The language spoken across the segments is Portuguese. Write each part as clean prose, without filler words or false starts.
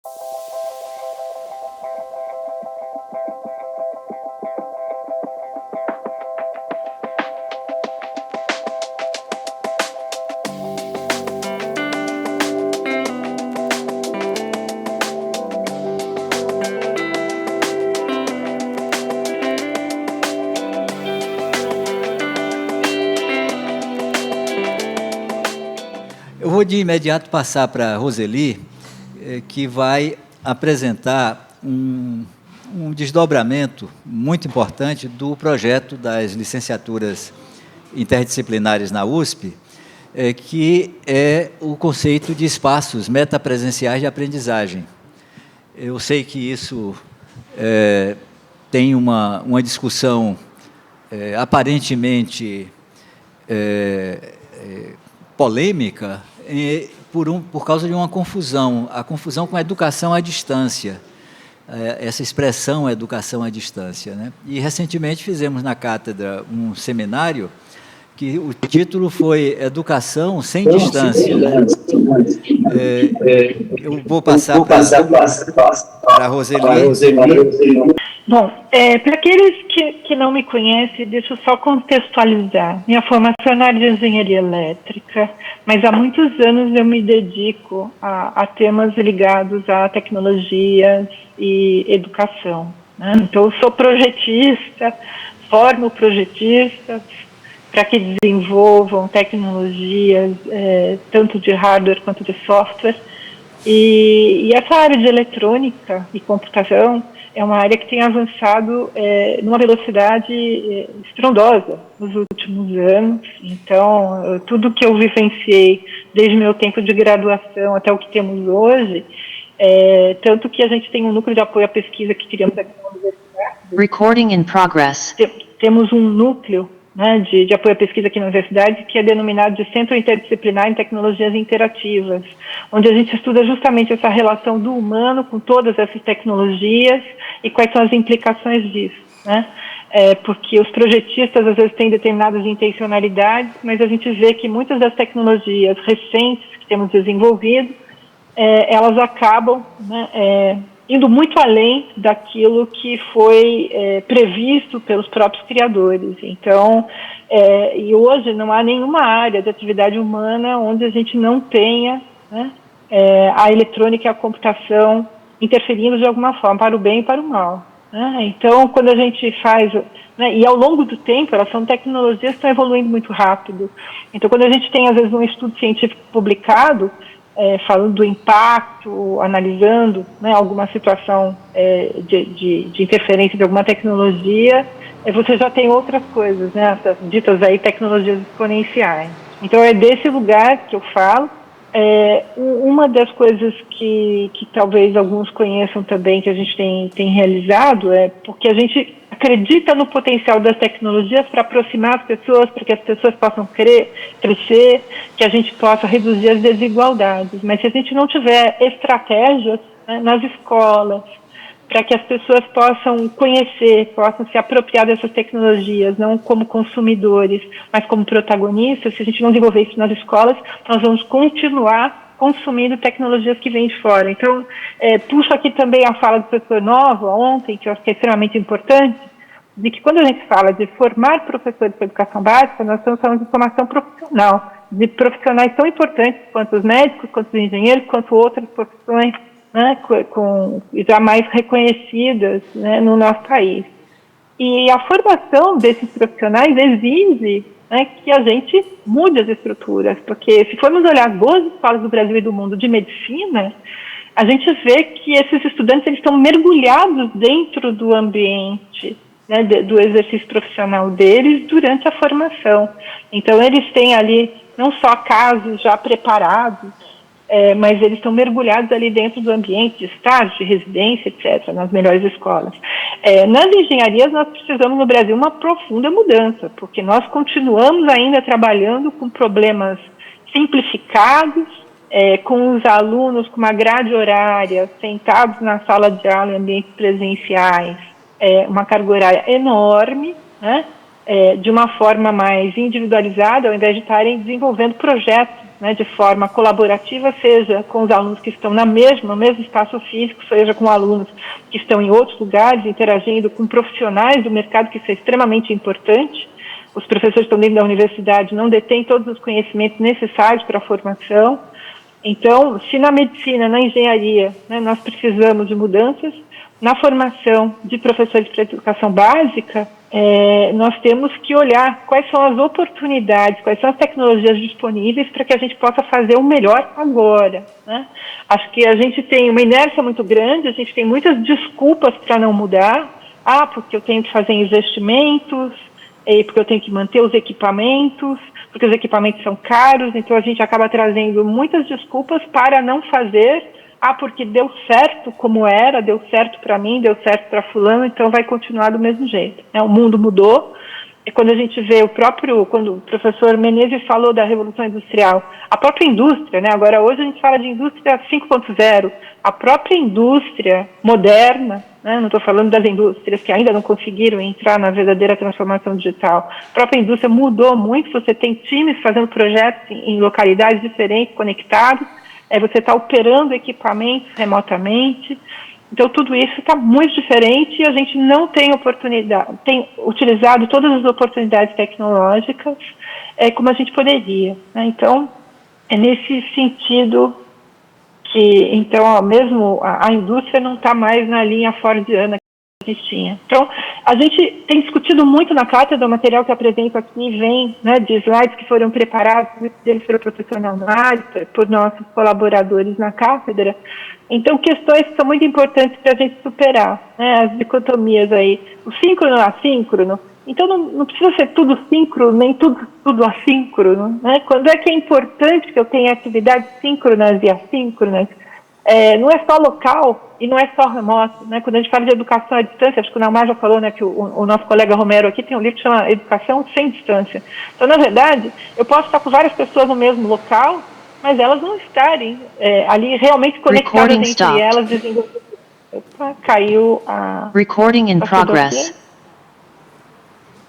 Eu vou de imediato passar para a Roseli, que vai apresentar um desdobramento muito importante do projeto das licenciaturas interdisciplinares na USP, que é o conceito de espaços metapresenciais de aprendizagem. Eu sei que isso tem uma discussão aparentemente polêmica, por causa de uma confusão, a confusão com a educação à distância, essa expressão educação à distância, né? E, recentemente, fizemos na cátedra um seminário que o título foi Educação Sem Distância, né? Eu vou passar para a Roseli. Bom, para aqueles que não me conhecem, deixa eu só contextualizar. Minha formação é na área de engenharia elétrica, mas há muitos anos eu me dedico a temas ligados a tecnologias e educação, né? Então, eu sou projetista, formo projetistas para que desenvolvam tecnologias, tanto de hardware quanto de software. E essa área de eletrônica e computação é uma área que tem avançado numa velocidade estrondosa nos últimos anos. Então, tudo que eu vivenciei desde meu tempo de graduação até o que temos hoje, tanto que a gente tem um núcleo de apoio à pesquisa que criamos aqui na universidade. Recording in progress. Temos um núcleo, né, de apoio à pesquisa aqui na universidade, que é denominado de Centro Interdisciplinar em Tecnologias Interativas, onde a gente estuda justamente essa relação do humano com todas essas tecnologias e quais são as implicações disso, né? Porque os projetistas às vezes têm determinadas intencionalidades, mas a gente vê que muitas das tecnologias recentes que temos desenvolvido, elas acabam, né, indo muito além daquilo que foi previsto pelos próprios criadores. Então, e hoje não há nenhuma área de atividade humana onde a gente não tenha, né, a eletrônica e a computação interferindo de alguma forma, para o bem e para o mal, né? Então, quando a gente faz, né, e ao longo do tempo, elas são tecnologias que estão evoluindo muito rápido. Então, quando a gente tem, às vezes, um estudo científico publicado, falando do impacto, analisando, né, alguma situação de interferência de alguma tecnologia, você já tem outras coisas, né, essas ditas aí tecnologias exponenciais. Então, é desse lugar que eu falo. Uma das coisas que talvez alguns conheçam também, que a gente tem realizado, porque a gente acredita no potencial das tecnologias para aproximar as pessoas, para que as pessoas possam crescer, que a gente possa reduzir as desigualdades. Mas se a gente não tiver estratégias, né, nas escolas, para que as pessoas possam conhecer, possam se apropriar dessas tecnologias, não como consumidores, mas como protagonistas, se a gente não desenvolver isso nas escolas, nós vamos continuar consumindo tecnologias que vêm de fora. Então, puxo aqui também a fala do professor Novo, ontem, que eu acho que é extremamente importante, de que quando a gente fala de formar professores de educação básica, nós estamos falando de formação profissional, de profissionais tão importantes quanto os médicos, quanto os engenheiros, quanto outras profissões, né, já mais reconhecidas, né, no nosso país. E a formação desses profissionais exige, né, que a gente mude as estruturas, porque se formos olhar as boas escolas do Brasil e do mundo de medicina, a gente vê que esses estudantes eles estão mergulhados dentro do ambiente, né, do exercício profissional deles durante a formação. Então, eles têm ali não só casos já preparados, mas eles estão mergulhados ali dentro do ambiente de estágio, de residência, etc., nas melhores escolas. Nas engenharias, nós precisamos, no Brasil, uma profunda mudança, porque nós continuamos ainda trabalhando com problemas simplificados, com os alunos com uma grade horária, sentados na sala de aula em ambientes presenciais, uma carga horária enorme, né, de uma forma mais individualizada, ao invés de estarem desenvolvendo projetos né, de forma colaborativa, seja com os alunos que estão no mesmo espaço físico, seja com alunos que estão em outros lugares, interagindo com profissionais do mercado, que isso é extremamente importante. Os professores que estão dentro da universidade não detêm todos os conhecimentos necessários para a formação. Então, se na medicina, na engenharia, né, nós precisamos de mudanças, na formação de professores para educação básica, nós temos que olhar quais são as oportunidades, quais são as tecnologias disponíveis para que a gente possa fazer o melhor agora, né? Acho que a gente tem uma inércia muito grande, a gente tem muitas desculpas para não mudar. Porque eu tenho que fazer investimentos, porque eu tenho que manter os equipamentos, porque os equipamentos são caros, então a gente acaba trazendo muitas desculpas para não fazer. Porque deu certo como era, deu certo para mim, deu certo para fulano, então vai continuar do mesmo jeito. O mundo mudou, e quando a gente vê quando o professor Menezes falou da Revolução Industrial, a própria indústria, né? Agora hoje a gente fala de indústria 5.0, a própria indústria moderna, né? Não estou falando das indústrias que ainda não conseguiram entrar na verdadeira transformação digital, a própria indústria mudou muito, você tem times fazendo projetos em localidades diferentes, conectados, você está operando equipamentos remotamente. Então, tudo isso está muito diferente e a gente não tem oportunidade, tem utilizado todas as oportunidades tecnológicas como a gente poderia, né? Então, é nesse sentido que, então, mesmo a indústria não está mais na linha fordiana que a gente tinha. Então, a gente tem discutido muito na cátedra, o material que eu apresento aqui vem, né, de slides que foram preparados, muitos deles foram profissionais por nossos colaboradores na cátedra. Então, questões que são muito importantes para a gente superar, né, as dicotomias aí, o síncrono e o assíncrono. Então, não precisa ser tudo síncrono, nem tudo assíncrono, né? Quando é que é importante que eu tenha atividades síncronas e assíncronas? Não é só local e não é só remoto, né? Quando a gente fala de educação à distância, acho que o Naumar já falou, né, que o nosso colega Romero aqui tem um livro que chama Educação Sem Distância. Então, na verdade, eu posso estar com várias pessoas no mesmo local, mas elas não estarem ali realmente conectadas entre elas. Opa, caiu a... Recording in progress.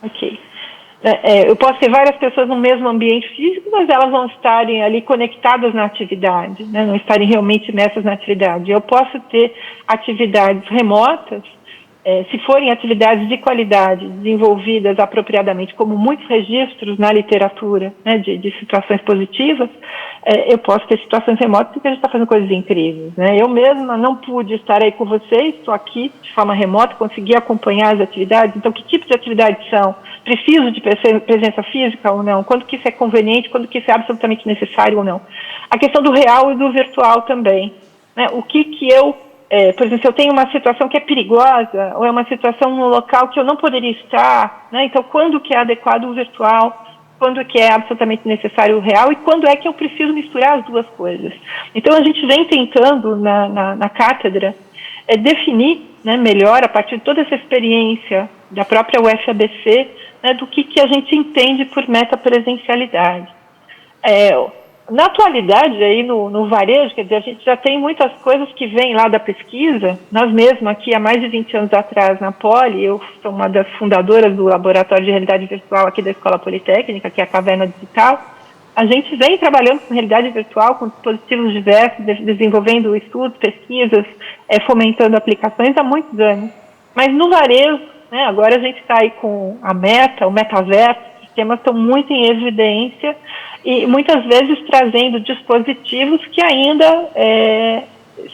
Ok. Eu posso ter várias pessoas no mesmo ambiente físico, mas elas não estarem ali conectadas na atividade, né? Não estarem realmente imersas na atividade. Eu posso ter atividades remotas, se forem atividades de qualidade, desenvolvidas apropriadamente, como muitos registros na literatura, né, de situações positivas, eu posso ter situações remotas porque a gente está fazendo coisas incríveis, né? Eu mesma não pude estar aí com vocês, estou aqui de forma remota, consegui acompanhar as atividades. Então, que tipo de atividades são? Preciso de presença física ou não? Quando que isso é conveniente, quando que isso é absolutamente necessário ou não? A questão do real e do virtual também, né? O que eu... por exemplo, se eu tenho uma situação que é perigosa, ou é uma situação no local que eu não poderia estar, né? Então, quando que é adequado o virtual, quando que é absolutamente necessário o real, e quando é que eu preciso misturar as duas coisas. Então, a gente vem tentando, na cátedra, definir, né, melhor, a partir de toda essa experiência da própria UFABC, né, do que a gente entende por metapresencialidade. Na atualidade, aí no varejo, quer dizer, a gente já tem muitas coisas que vêm lá da pesquisa. Nós mesmos, aqui há mais de 20 anos atrás, na Poli, eu sou uma das fundadoras do Laboratório de Realidade Virtual aqui da Escola Politécnica, que é a Caverna Digital. A gente vem trabalhando com realidade virtual, com dispositivos diversos, desenvolvendo estudos, pesquisas, fomentando aplicações há muitos anos. Mas no varejo, né, agora a gente está aí com a Meta, o metaverso, os sistemas estão muito em evidência, e muitas vezes trazendo dispositivos que ainda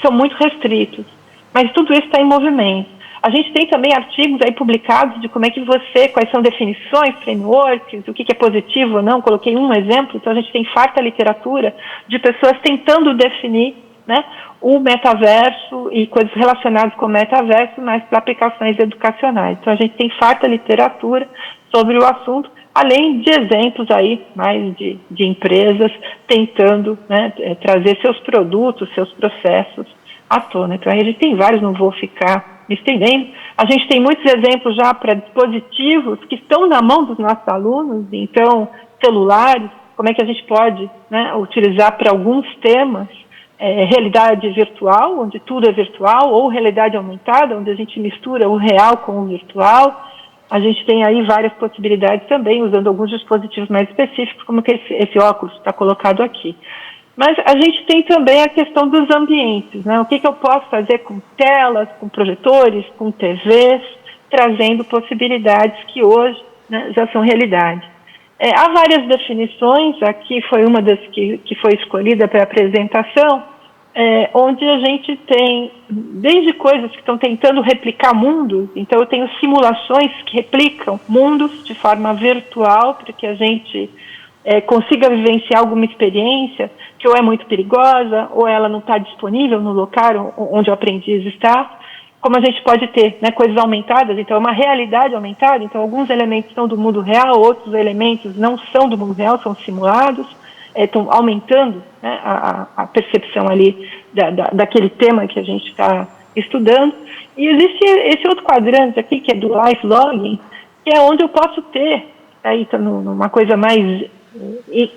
são muito restritos. Mas tudo isso está em movimento. A gente tem também artigos aí publicados de como é que quais são definições, frameworks, o que é positivo ou não. Coloquei um exemplo, então a gente tem farta literatura de pessoas tentando definir, né, o metaverso e coisas relacionadas com o metaverso, mas para aplicações educacionais. Então a gente tem farta literatura sobre o assunto, além de exemplos aí mais de empresas tentando, né, trazer seus produtos, seus processos à tona. Então aí a gente tem vários, não vou ficar me estendendo. A gente tem muitos exemplos já para dispositivos que estão na mão dos nossos alunos, então celulares, como é que a gente pode, né, utilizar para alguns temas, realidade virtual, onde tudo é virtual, ou realidade aumentada, onde a gente mistura o real com o virtual. A gente tem aí várias possibilidades também, usando alguns dispositivos mais específicos, como que esse óculos está colocado aqui. Mas a gente tem também a questão dos ambientes, né? O que eu posso fazer com telas, com projetores, com TVs, trazendo possibilidades que hoje, né, já são realidade. Há várias definições, aqui foi uma das que foi escolhida para a apresentação, onde a gente tem desde coisas que estão tentando replicar mundos, então eu tenho simulações que replicam mundos de forma virtual para que a gente consiga vivenciar alguma experiência que ou é muito perigosa ou ela não está disponível no local onde o aprendiz está. Como a gente pode ter, né, coisas aumentadas, então é uma realidade aumentada, então alguns elementos são do mundo real, outros elementos não são do mundo real, são simulados, estão aumentando, né, a percepção ali daquele tema que a gente está estudando. E existe esse outro quadrante aqui, que é do life logging, que é onde eu posso ter, aí tá numa coisa mais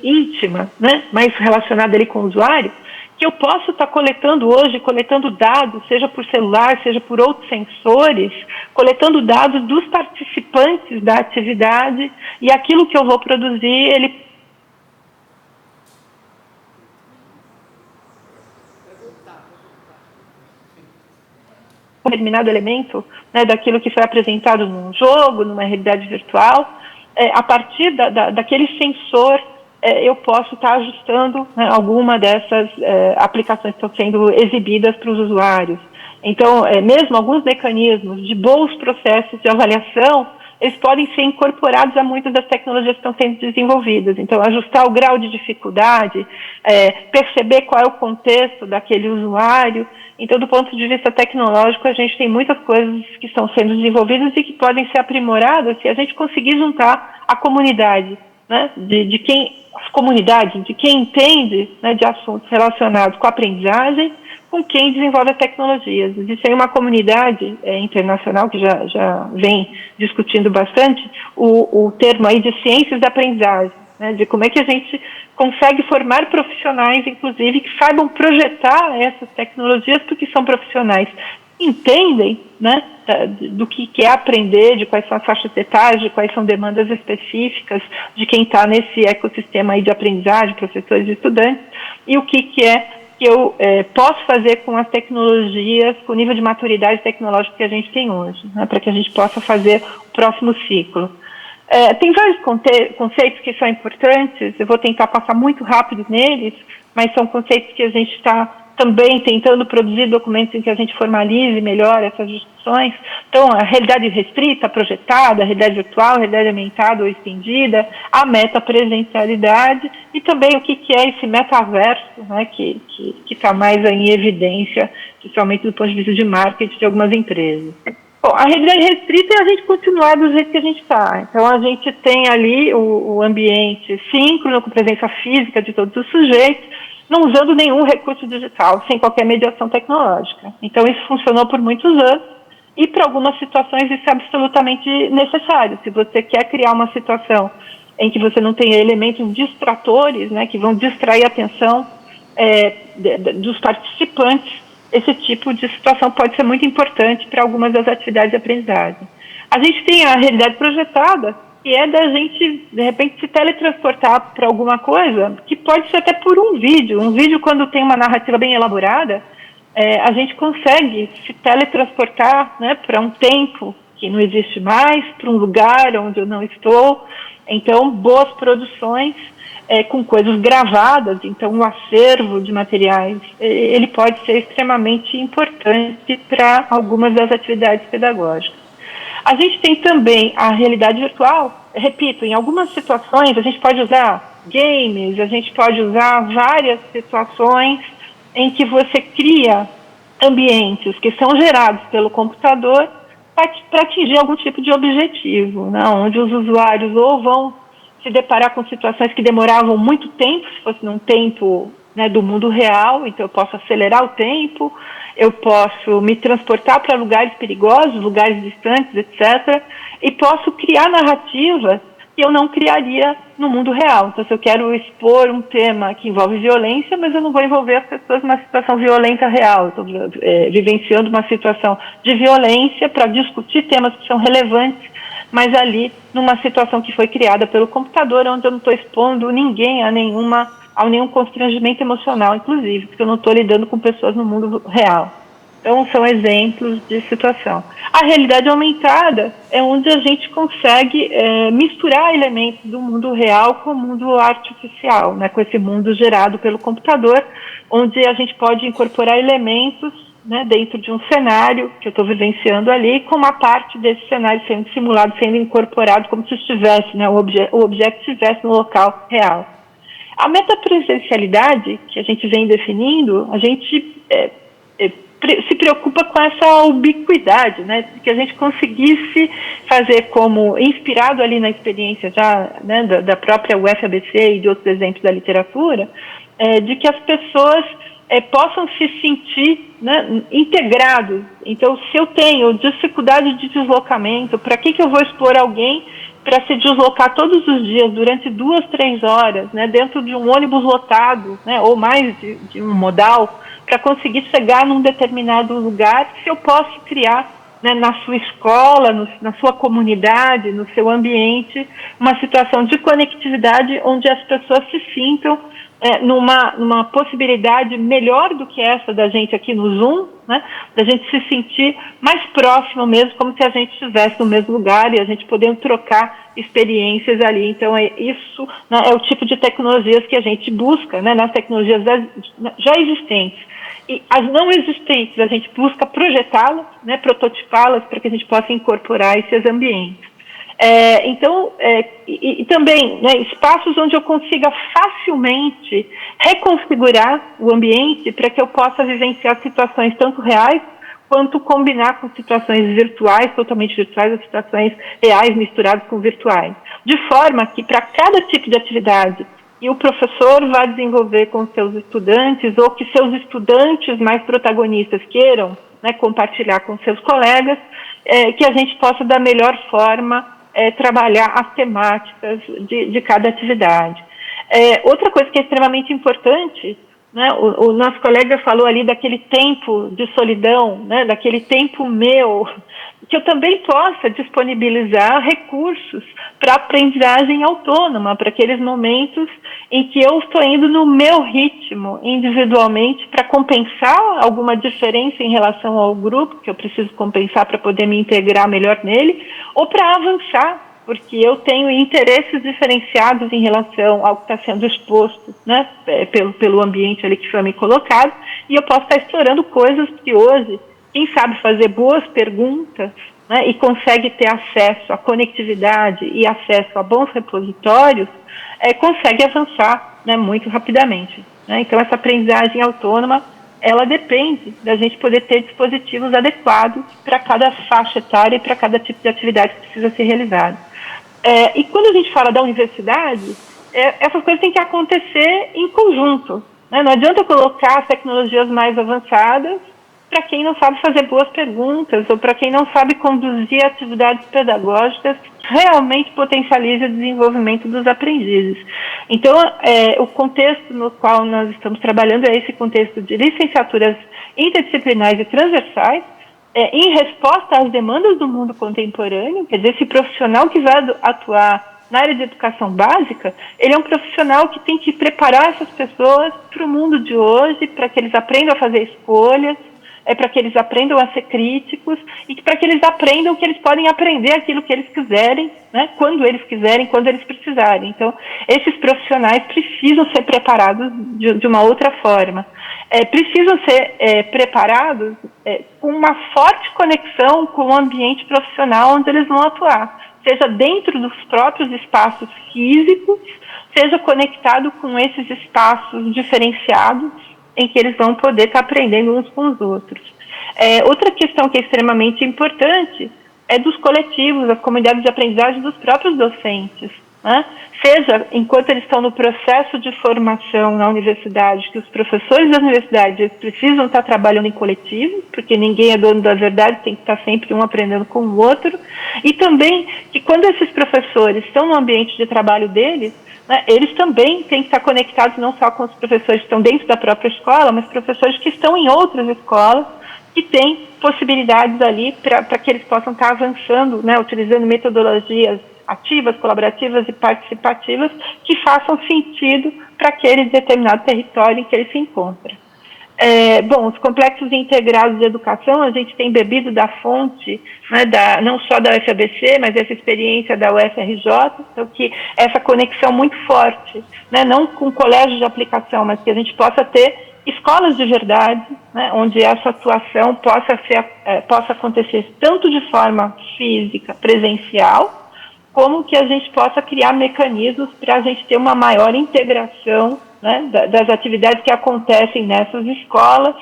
íntima, né, mais relacionada ali com o usuário, que eu posso estar coletando hoje, coletando dados, seja por celular, seja por outros sensores, coletando dados dos participantes da atividade, e aquilo que eu vou produzir, ele um determinado elemento, né, daquilo que foi apresentado num jogo, numa realidade virtual, a partir daquele sensor, eu posso estar ajustando, né, alguma dessas aplicações que estão sendo exibidas para os usuários. Então, mesmo alguns mecanismos de bons processos de avaliação, eles podem ser incorporados a muitas das tecnologias que estão sendo desenvolvidas. Então, ajustar o grau de dificuldade, perceber qual é o contexto daquele usuário. Então, do ponto de vista tecnológico, a gente tem muitas coisas que estão sendo desenvolvidas e que podem ser aprimoradas se a gente conseguir juntar a comunidade, né, de quem, as comunidades, de quem entende, né, de assuntos relacionados com a aprendizagem, com quem desenvolve as tecnologias. Existe aí uma comunidade internacional que já vem discutindo bastante o termo aí de ciências da aprendizagem, né, de como é que a gente consegue formar profissionais, inclusive, que saibam projetar essas tecnologias porque são profissionais entendem, né, do que é aprender, de quais são as faixas etárias, de quais são demandas específicas de quem está nesse ecossistema aí de aprendizagem, professores e estudantes, e o que eu posso fazer com as tecnologias, com o nível de maturidade tecnológica que a gente tem hoje, né, para que a gente possa fazer o próximo ciclo. Tem vários conceitos que são importantes, eu vou tentar passar muito rápido neles, mas são conceitos que a gente está também tentando produzir documentos em que a gente formalize melhor essas discussões. Então, a realidade restrita, projetada, a realidade virtual, a realidade aumentada ou estendida, a metapresencialidade e também o que é esse metaverso, né, que está mais em evidência, principalmente do ponto de vista de marketing de algumas empresas. Bom, a realidade restrita é a gente continuar do jeito que a gente está. Então, a gente tem ali o ambiente síncrono, com presença física de todos os sujeitos, não usando nenhum recurso digital, sem qualquer mediação tecnológica. Então, isso funcionou por muitos anos e, para algumas situações, isso é absolutamente necessário. Se você quer criar uma situação em que você não tenha elementos distratores, né, que vão distrair a atenção dos participantes, esse tipo de situação pode ser muito importante para algumas das atividades de aprendizagem. A gente tem a realidade projetada, que é da gente, de repente, se teletransportar para alguma coisa, que pode ser até por um vídeo. Um vídeo, quando tem uma narrativa bem elaborada, a gente consegue se teletransportar, né, para um tempo que não existe mais, para um lugar onde eu não estou. Então, boas produções com coisas gravadas, então um acervo de materiais, ele pode ser extremamente importante para algumas das atividades pedagógicas. A gente tem também a realidade virtual. Repito, em algumas situações a gente pode usar games, a gente pode usar várias situações em que você cria ambientes que são gerados pelo computador para atingir algum tipo de objetivo, né, onde os usuários ou vão se deparar com situações que demoravam muito tempo, se fosse num tempo, né, do mundo real, então eu posso acelerar o tempo, eu posso me transportar para lugares perigosos, lugares distantes, etc., e posso criar narrativas que eu não criaria no mundo real. Então, se eu quero expor um tema que envolve violência, mas eu não vou envolver as pessoas numa situação violenta real, eu estou vivenciando uma situação de violência para discutir temas que são relevantes mas ali numa situação que foi criada pelo computador, onde eu não estou expondo ninguém a nenhum constrangimento emocional, inclusive, porque eu não estou lidando com pessoas no mundo real. Então, são exemplos de situação. A realidade aumentada é onde a gente consegue misturar elementos do mundo real com o mundo artificial, né, com esse mundo gerado pelo computador, onde a gente pode incorporar elementos, né, dentro de um cenário que eu estou vivenciando ali, com uma parte desse cenário sendo simulado, sendo incorporado como se estivesse, né, o objeto estivesse no local real. A metapresencialidade, que a gente vem definindo, a gente se preocupa com essa ubiquidade, né, que a gente conseguisse fazer como, inspirado ali na experiência já, né, da própria UFABC e de outros exemplos da literatura, de que as pessoas possam se sentir, né, integrados. Então, se eu tenho dificuldade de deslocamento, para que eu vou expor alguém para se deslocar todos os dias durante 2, 3 horas, né, dentro de um ônibus lotado, né, ou mais de um modal, para conseguir chegar num determinado lugar, se eu posso criar, né, na sua escola, na sua comunidade, no seu ambiente, uma situação de conectividade onde as pessoas se sintam numa possibilidade melhor do que essa da gente aqui no Zoom, né, da gente se sentir mais próximo mesmo, como se a gente estivesse no mesmo lugar e a gente podendo trocar experiências ali. Então, isso, né, é o tipo de tecnologias que a gente busca, né, nas tecnologias já existentes. E as não existentes, a gente busca projetá-las, né, prototipá-las para que a gente possa incorporar esses ambientes. E também, né, espaços onde eu consiga facilmente reconfigurar o ambiente para que eu possa vivenciar situações tanto reais quanto combinar com situações virtuais, totalmente virtuais, ou situações reais misturadas com virtuais. De forma que para cada tipo de atividade que o professor vai desenvolver com seus estudantes ou que seus estudantes mais protagonistas queiram, né, compartilhar com seus colegas, que a gente possa da melhor forma trabalhar as temáticas de cada atividade. Outra coisa que é extremamente importante, né, o nosso colega falou ali daquele tempo de solidão, né, daquele tempo meu, que eu também possa disponibilizar recursos para aprendizagem autônoma, para aqueles momentos em que eu estou indo no meu ritmo, individualmente, para compensar alguma diferença em relação ao grupo, que eu preciso compensar para poder me integrar melhor nele, ou para avançar, porque eu tenho interesses diferenciados em relação ao que está sendo exposto, né, pelo ambiente ali que foi me colocado, e eu posso estar explorando coisas que hoje, quem sabe fazer boas perguntas, né, e consegue ter acesso à conectividade e acesso a bons repositórios, consegue avançar, né, muito rapidamente. Né? Então, essa aprendizagem autônoma, ela depende da gente poder ter dispositivos adequados para cada faixa etária e para cada tipo de atividade que precisa ser realizada. E quando a gente fala da universidade, essas coisas têm que acontecer em conjunto. Né? Não adianta colocar as tecnologias mais avançadas para quem não sabe fazer boas perguntas ou para quem não sabe conduzir atividades pedagógicas que realmente potencialize o desenvolvimento dos aprendizes. Então, o contexto no qual nós estamos trabalhando é esse contexto de licenciaturas interdisciplinares e transversais, em resposta às demandas do mundo contemporâneo. Quer dizer, esse profissional que vai atuar na área de educação básica, ele é um profissional que tem que preparar essas pessoas para o mundo de hoje, para que eles aprendam a fazer escolhas, para que eles aprendam a ser críticos e para que eles aprendam que eles podem aprender aquilo que eles quiserem, né, quando eles quiserem, quando eles precisarem. Então, esses profissionais precisam ser preparados de uma outra forma. Precisam ser preparados com uma forte conexão com o ambiente profissional onde eles vão atuar, seja dentro dos próprios espaços físicos, seja conectado com esses espaços diferenciados em que eles vão poder estar aprendendo uns com os outros. Outra questão que é extremamente importante é dos coletivos, das comunidades de aprendizagem dos próprios docentes. Né? Seja enquanto eles estão no processo de formação na universidade, que os professores das universidades precisam estar trabalhando em coletivo, porque ninguém é dono da verdade, tem que estar sempre um aprendendo com o outro, e também que quando esses professores estão no ambiente de trabalho deles, né, eles também têm que estar conectados não só com os professores que estão dentro da própria escola, mas professores que estão em outras escolas, que tem possibilidades ali para que eles possam estar avançando, né, utilizando metodologias ativas, colaborativas e participativas que façam sentido para aquele determinado território em que ele se encontra. Bom, os complexos integrados de educação, a gente tem bebido da fonte, né, não só da UFABC, mas essa experiência da UFRJ, então que essa conexão muito forte, né, não com colégios de aplicação, mas que a gente possa ter escolas de verdade, né, onde essa atuação possa acontecer tanto de forma física, presencial, como que a gente possa criar mecanismos para a gente ter uma maior integração, né, das atividades que acontecem nessas escolas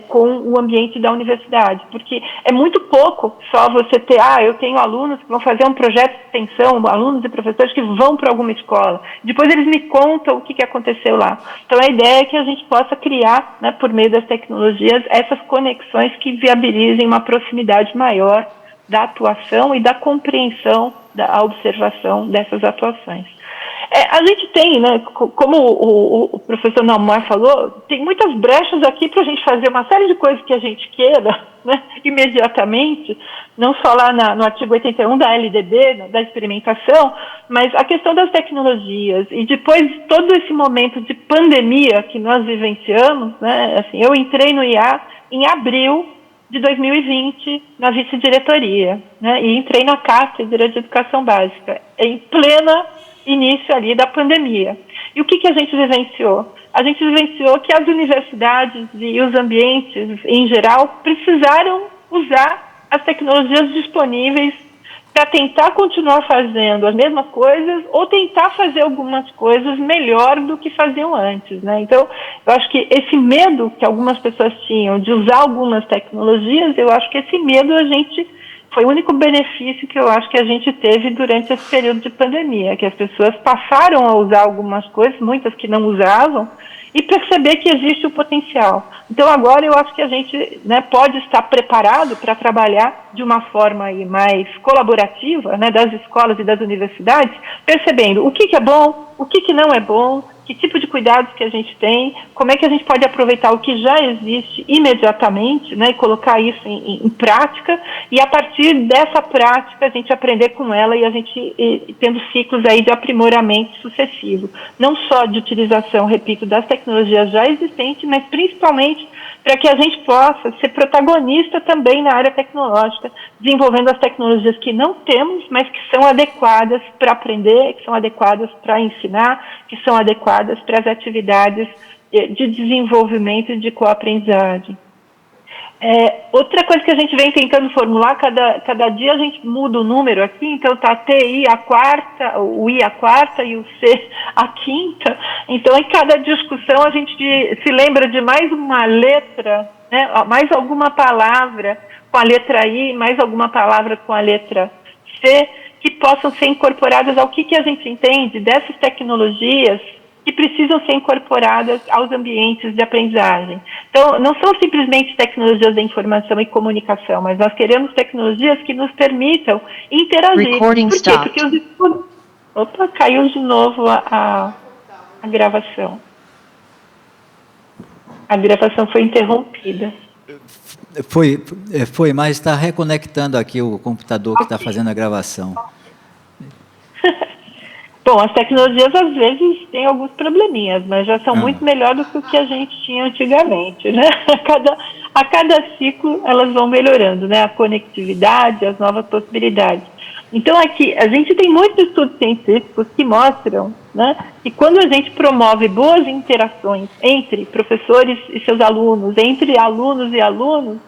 com o ambiente da universidade, porque é muito pouco só você ter, eu tenho alunos que vão fazer um projeto de extensão, alunos e professores que vão para alguma escola, depois eles me contam o que aconteceu lá. Então a ideia é que a gente possa criar, né, por meio das tecnologias, essas conexões que viabilizem uma proximidade maior da atuação e da compreensão, da observação dessas atuações. A gente tem, né, como o professor Naumar falou, tem muitas brechas aqui para a gente fazer uma série de coisas que a gente queira, né, imediatamente, não só lá no artigo 81 da LDB, da experimentação, mas a questão das tecnologias. E depois de todo esse momento de pandemia que nós vivenciamos, né, assim, eu entrei no IA em abril de 2020 na vice-diretoria, né, e entrei na cátedra de educação básica, em plena início ali da pandemia. E o que a gente vivenciou? A gente vivenciou que as universidades e os ambientes, em geral, precisaram usar as tecnologias disponíveis para tentar continuar fazendo as mesmas coisas ou tentar fazer algumas coisas melhor do que faziam antes, né? Então, eu acho que esse medo que algumas pessoas tinham de usar algumas tecnologias, eu acho que esse medo foi o único benefício que eu acho que a gente teve durante esse período de pandemia, que as pessoas passaram a usar algumas coisas, muitas que não usavam, e perceber que existe o potencial. Então agora eu acho que a gente, né, pode estar preparado para trabalhar de uma forma aí mais colaborativa, né, das escolas e das universidades, percebendo o que é bom, o que não é bom, que tipo de cuidados que a gente tem, como é que a gente pode aproveitar o que já existe imediatamente, né, e colocar isso em prática, e a partir dessa prática a gente aprender com ela e a gente tendo ciclos aí de aprimoramento sucessivo, não só de utilização, repito, das tecnologias já existentes, mas principalmente para que a gente possa ser protagonista também na área tecnológica, desenvolvendo as tecnologias que não temos, mas que são adequadas para aprender, que são adequadas para ensinar, que são adequadas para as atividades de desenvolvimento e de coaprendizagem. Outra coisa que a gente vem tentando formular, cada dia a gente muda o número aqui, então está a TI a quarta, o I a quarta e o C a quinta, então em cada discussão a gente se lembra de mais uma letra, né, mais alguma palavra com a letra I, mais alguma palavra com a letra C, que possam ser incorporadas ao que a gente entende dessas tecnologias que precisam ser incorporadas aos ambientes de aprendizagem. Então, não são simplesmente tecnologias da informação e comunicação, mas nós queremos tecnologias que nos permitam interagir. Recording Por quê? Porque os estudos... Opa, caiu de novo a gravação. A gravação foi interrompida. Foi, mas está reconectando aqui o computador que está fazendo a gravação. Bom, as tecnologias às vezes têm alguns probleminhas, mas já são muito melhor do que o que a gente tinha antigamente, né? A cada ciclo elas vão melhorando, né? A conectividade, as novas possibilidades. Então aqui, a gente tem muitos estudos científicos que mostram, né, que quando a gente promove boas interações entre professores e seus alunos, entre alunos e alunos,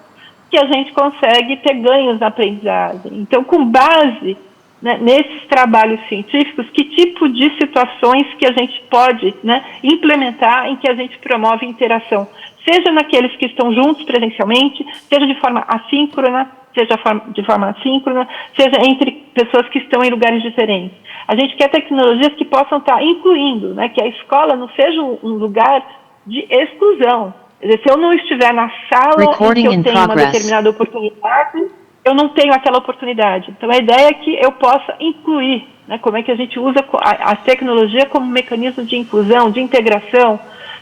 que a gente consegue ter ganhos na aprendizagem. Então, com base, né, nesses trabalhos científicos, que tipo de situações que a gente pode, né, implementar em que a gente promove interação, seja naqueles que estão juntos presencialmente, seja de forma assíncrona, seja de forma assíncrona, seja entre pessoas que estão em lugares diferentes. A gente quer tecnologias que possam estar incluindo, né, que a escola não seja um lugar de exclusão. Quer dizer, se eu não estiver na sala em que eu tenho uma determinada oportunidade, eu não tenho aquela oportunidade. Então, a ideia é que eu possa incluir, né, como é que a gente usa a tecnologia como mecanismo de inclusão, de integração,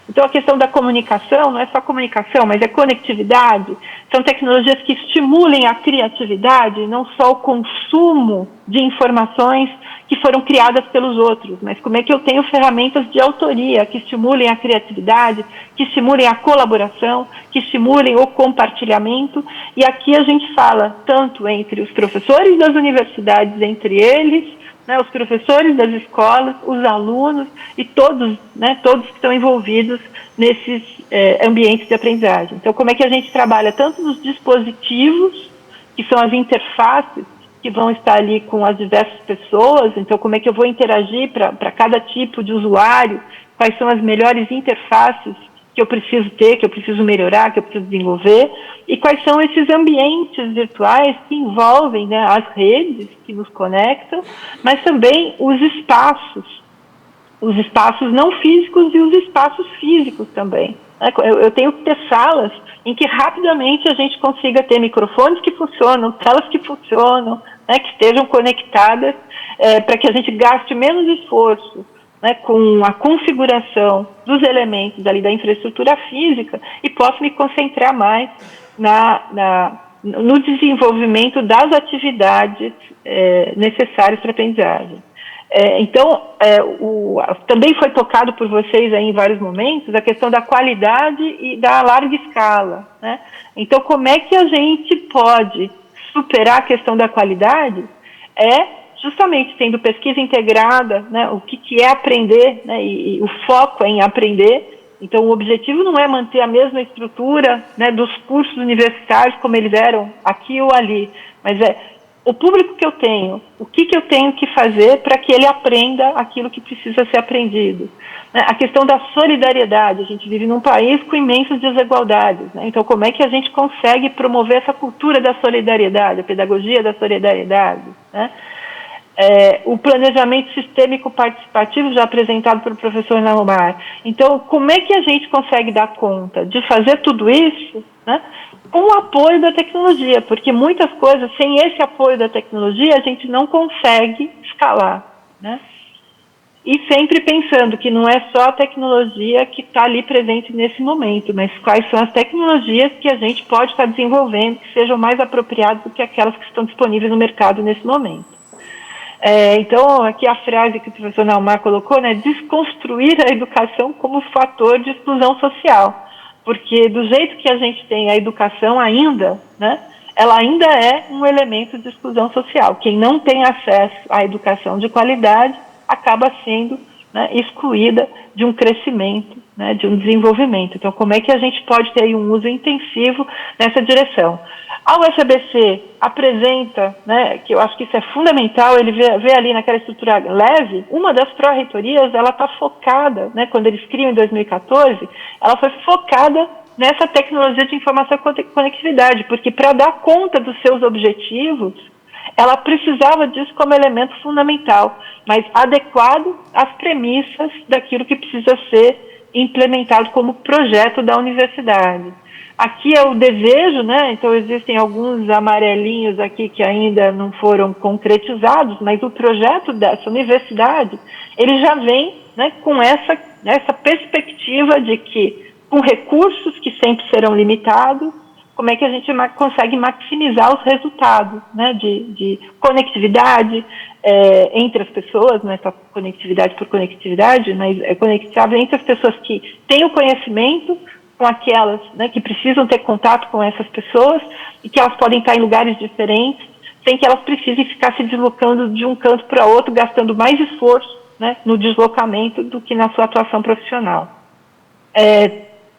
Então, a questão da comunicação, não é só comunicação, mas é conectividade, são tecnologias que estimulem a criatividade, não só o consumo de informações que foram criadas pelos outros, mas como é que eu tenho ferramentas de autoria que estimulem a criatividade, que estimulem a colaboração, que estimulem o compartilhamento. E aqui a gente fala tanto entre os professores das universidades, entre eles, né, os professores das escolas, os alunos e todos, né, todos que estão envolvidos nesses ambientes de aprendizagem. Então, como é que a gente trabalha tanto nos dispositivos, que são as interfaces, que vão estar ali com as diversas pessoas, então como é que eu vou interagir para cada tipo de usuário, quais são as melhores interfaces que eu preciso ter, que eu preciso melhorar, que eu preciso desenvolver, e quais são esses ambientes virtuais que envolvem, né, as redes que nos conectam, mas também os espaços não físicos e os espaços físicos também. Eu tenho que ter salas em que rapidamente a gente consiga ter microfones que funcionam, telas que funcionam, né, que estejam conectadas, para que a gente gaste menos esforço, né, com a configuração dos elementos ali da infraestrutura física e posso me concentrar mais no desenvolvimento das atividades necessárias para a aprendizagem. Então, também foi tocado por vocês aí em vários momentos a questão da qualidade e da larga escala, né? Então, como é que a gente pode superar a questão da qualidade? Justamente tendo pesquisa integrada, né, o que é aprender, né, e o foco é em aprender. Então, o objetivo não é manter a mesma estrutura, né, dos cursos universitários como eles eram aqui ou ali, mas o público que eu tenho, o que eu tenho que fazer para que ele aprenda aquilo que precisa ser aprendido. Né? A questão da solidariedade, a gente vive num país com imensas desigualdades, né? Então como é que a gente consegue promover essa cultura da solidariedade, a pedagogia da solidariedade, né? O planejamento sistêmico participativo já apresentado pelo professor Naumar. Então, como é que a gente consegue dar conta de fazer tudo isso, né, com o apoio da tecnologia? Porque muitas coisas, sem esse apoio da tecnologia, a gente não consegue escalar, né? E sempre pensando que não é só a tecnologia que está ali presente nesse momento, mas quais são as tecnologias que a gente pode estar desenvolvendo que sejam mais apropriadas do que aquelas que estão disponíveis no mercado nesse momento. Então, aqui a frase que o professor Naumar colocou, né, desconstruir a educação como fator de exclusão social, porque do jeito que a gente tem a educação ainda, né, ela ainda é um elemento de exclusão social. Quem não tem acesso à educação de qualidade acaba sendo, né, excluída de um crescimento, né, de um desenvolvimento. Então, como é que a gente pode ter aí um uso intensivo nessa direção? A UFABC apresenta, né, que eu acho que isso é fundamental, ele vê ali naquela estrutura leve, uma das pró-reitorias, ela está focada, né, quando eles criam em 2014, ela foi focada nessa tecnologia de informação e conectividade, porque para dar conta dos seus objetivos, ela precisava disso como elemento fundamental, mas adequado às premissas daquilo que precisa ser implementado como projeto da universidade. Aqui é o desejo, né? Então existem alguns amarelinhos aqui que ainda não foram concretizados, mas o projeto dessa universidade, ele já vem, né, com essa perspectiva de que, com recursos que sempre serão limitados, como é que a gente consegue maximizar os resultados, né, de conectividade entre as pessoas, não é só conectividade por conectividade, mas é conectividade entre as pessoas que têm o conhecimento, com aquelas, né, que precisam ter contato com essas pessoas e que elas podem estar em lugares diferentes, sem que elas precisem ficar se deslocando de um canto para outro, gastando mais esforço, né, no deslocamento do que na sua atuação profissional.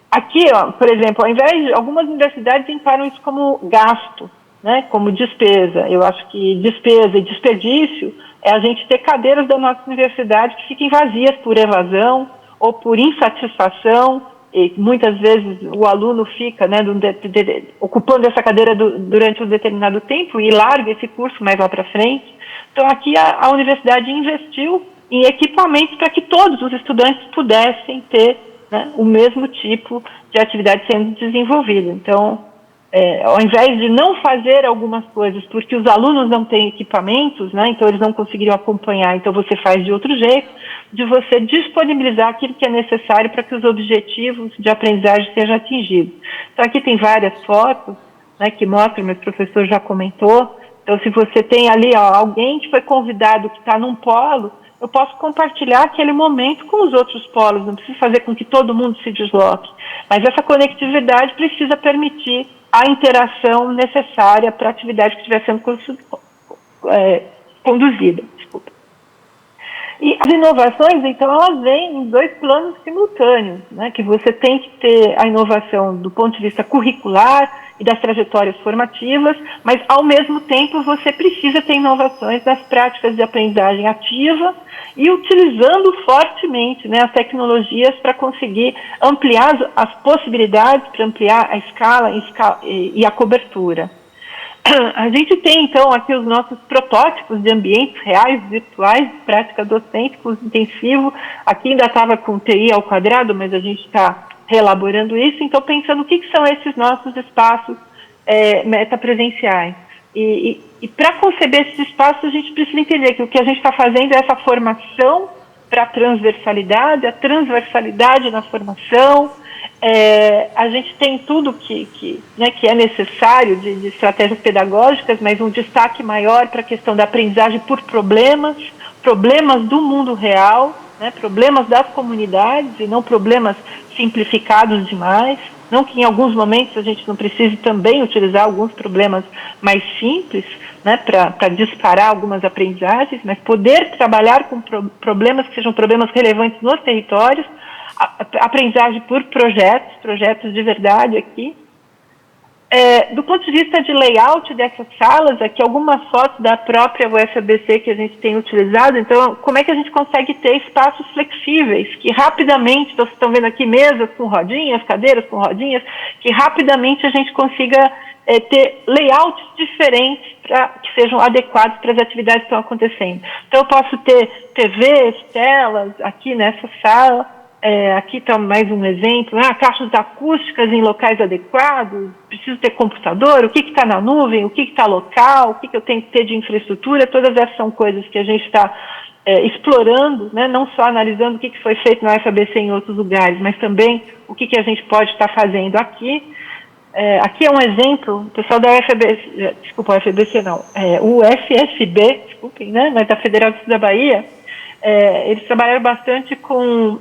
Aqui, ó, por exemplo, ao invés de algumas universidades encaram isso como gasto, né, como despesa. Eu acho que despesa e desperdício é a gente ter cadeiras da nossa universidade que fiquem vazias por evasão ou por insatisfação. E muitas vezes o aluno fica, né, ocupando essa cadeira durante um determinado tempo e larga esse curso mais lá para frente. Então, aqui a universidade investiu em equipamentos para que todos os estudantes pudessem ter, né, o mesmo tipo de atividade sendo desenvolvida. Então, ao invés de não fazer algumas coisas porque os alunos não têm equipamentos, né, então eles não conseguiriam acompanhar, então você faz de outro jeito, de você disponibilizar aquilo que é necessário para que os objetivos de aprendizagem sejam atingidos. Então, aqui tem várias fotos, né, que mostram, meu professor já comentou. Então, se você tem ali alguém que foi convidado que está num polo, eu posso compartilhar aquele momento com os outros polos, não preciso fazer com que todo mundo se desloque. Mas essa conectividade precisa permitir a interação necessária para a atividade que estiver sendo conduzida. Desculpa. E as inovações, então, elas vêm em 2 planos simultâneos, né, que você tem que ter a inovação do ponto de vista curricular e das trajetórias formativas, mas, ao mesmo tempo, você precisa ter inovações nas práticas de aprendizagem ativa e utilizando fortemente, né, as tecnologias para conseguir ampliar as possibilidades, para ampliar a escala e a cobertura. A gente tem, então, aqui os nossos protótipos de ambientes reais, virtuais, de prática docente, curso intensivo. Aqui ainda estava com TI ao quadrado, mas a gente está reelaborando isso. Então, pensando o que são esses nossos espaços metapresenciais. E para conceber esses espaços, a gente precisa entender que o que a gente está fazendo é essa formação para a transversalidade na formação. A gente tem tudo que é necessário de estratégias pedagógicas, mas um destaque maior para a questão da aprendizagem por problemas do mundo real, né, problemas das comunidades e não problemas simplificados demais. Não que em alguns momentos a gente não precise também utilizar alguns problemas mais simples, né, para disparar algumas aprendizagens, mas poder trabalhar com problemas que sejam problemas relevantes nos territórios, aprendizagem por projetos de verdade aqui. Do ponto de vista de layout dessas salas, aqui algumas fotos da própria UFABC que a gente tem utilizado. Então, como é que a gente consegue ter espaços flexíveis, que rapidamente, vocês estão vendo aqui mesas com rodinhas, cadeiras com rodinhas, que rapidamente a gente consiga ter layouts diferentes que sejam adequados para as atividades que estão acontecendo. Então, eu posso ter TVs, telas aqui nessa sala. Aqui está mais um exemplo, caixas acústicas em locais adequados, preciso ter computador, o que está na nuvem, o que está local, o que eu tenho que ter de infraestrutura. Todas essas são coisas que a gente está explorando, né, não só analisando o que foi feito na UFABC em outros lugares, mas também o que a gente pode estar fazendo aqui. Aqui é um exemplo, o pessoal da UFABC, desculpa, UFABC não, o UFSB, desculpem, né, mas da Federal do Sul da Bahia, eles trabalharam bastante com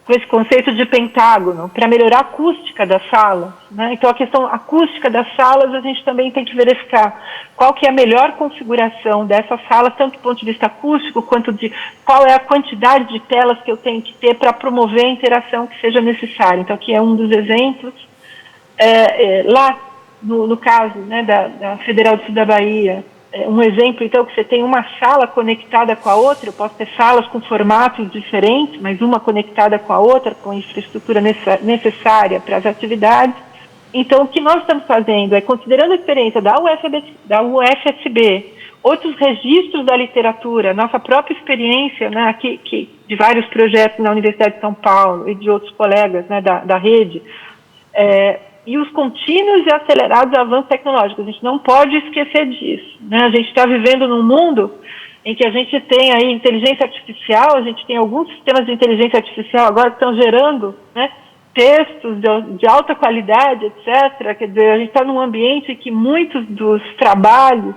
esse conceito de pentágono, para melhorar a acústica das salas, né? Então, a questão acústica das salas, a gente também tem que verificar qual que é a melhor configuração dessas salas, tanto do ponto de vista acústico, quanto de qual é a quantidade de telas que eu tenho que ter para promover a interação que seja necessária. Então, aqui é um dos exemplos. Lá, no caso, né, da Federal do Sul da Bahia, um exemplo, então, que você tem uma sala conectada com a outra. Eu posso ter salas com formatos diferentes, mas uma conectada com a outra, com a infraestrutura necessária para as atividades. Então, o que nós estamos fazendo é, considerando a experiência da UFSB, outros registros da literatura, nossa própria experiência, né, aqui, de vários projetos na Universidade de São Paulo e de outros colegas, né, da rede, e os contínuos e acelerados avanços tecnológicos. A gente não pode esquecer disso, né? A gente está vivendo num mundo em que a gente tem aí inteligência artificial, a gente tem alguns sistemas de inteligência artificial agora que estão gerando, né, textos de alta qualidade, etc. Quer dizer, a gente está num ambiente em que muitos dos trabalhos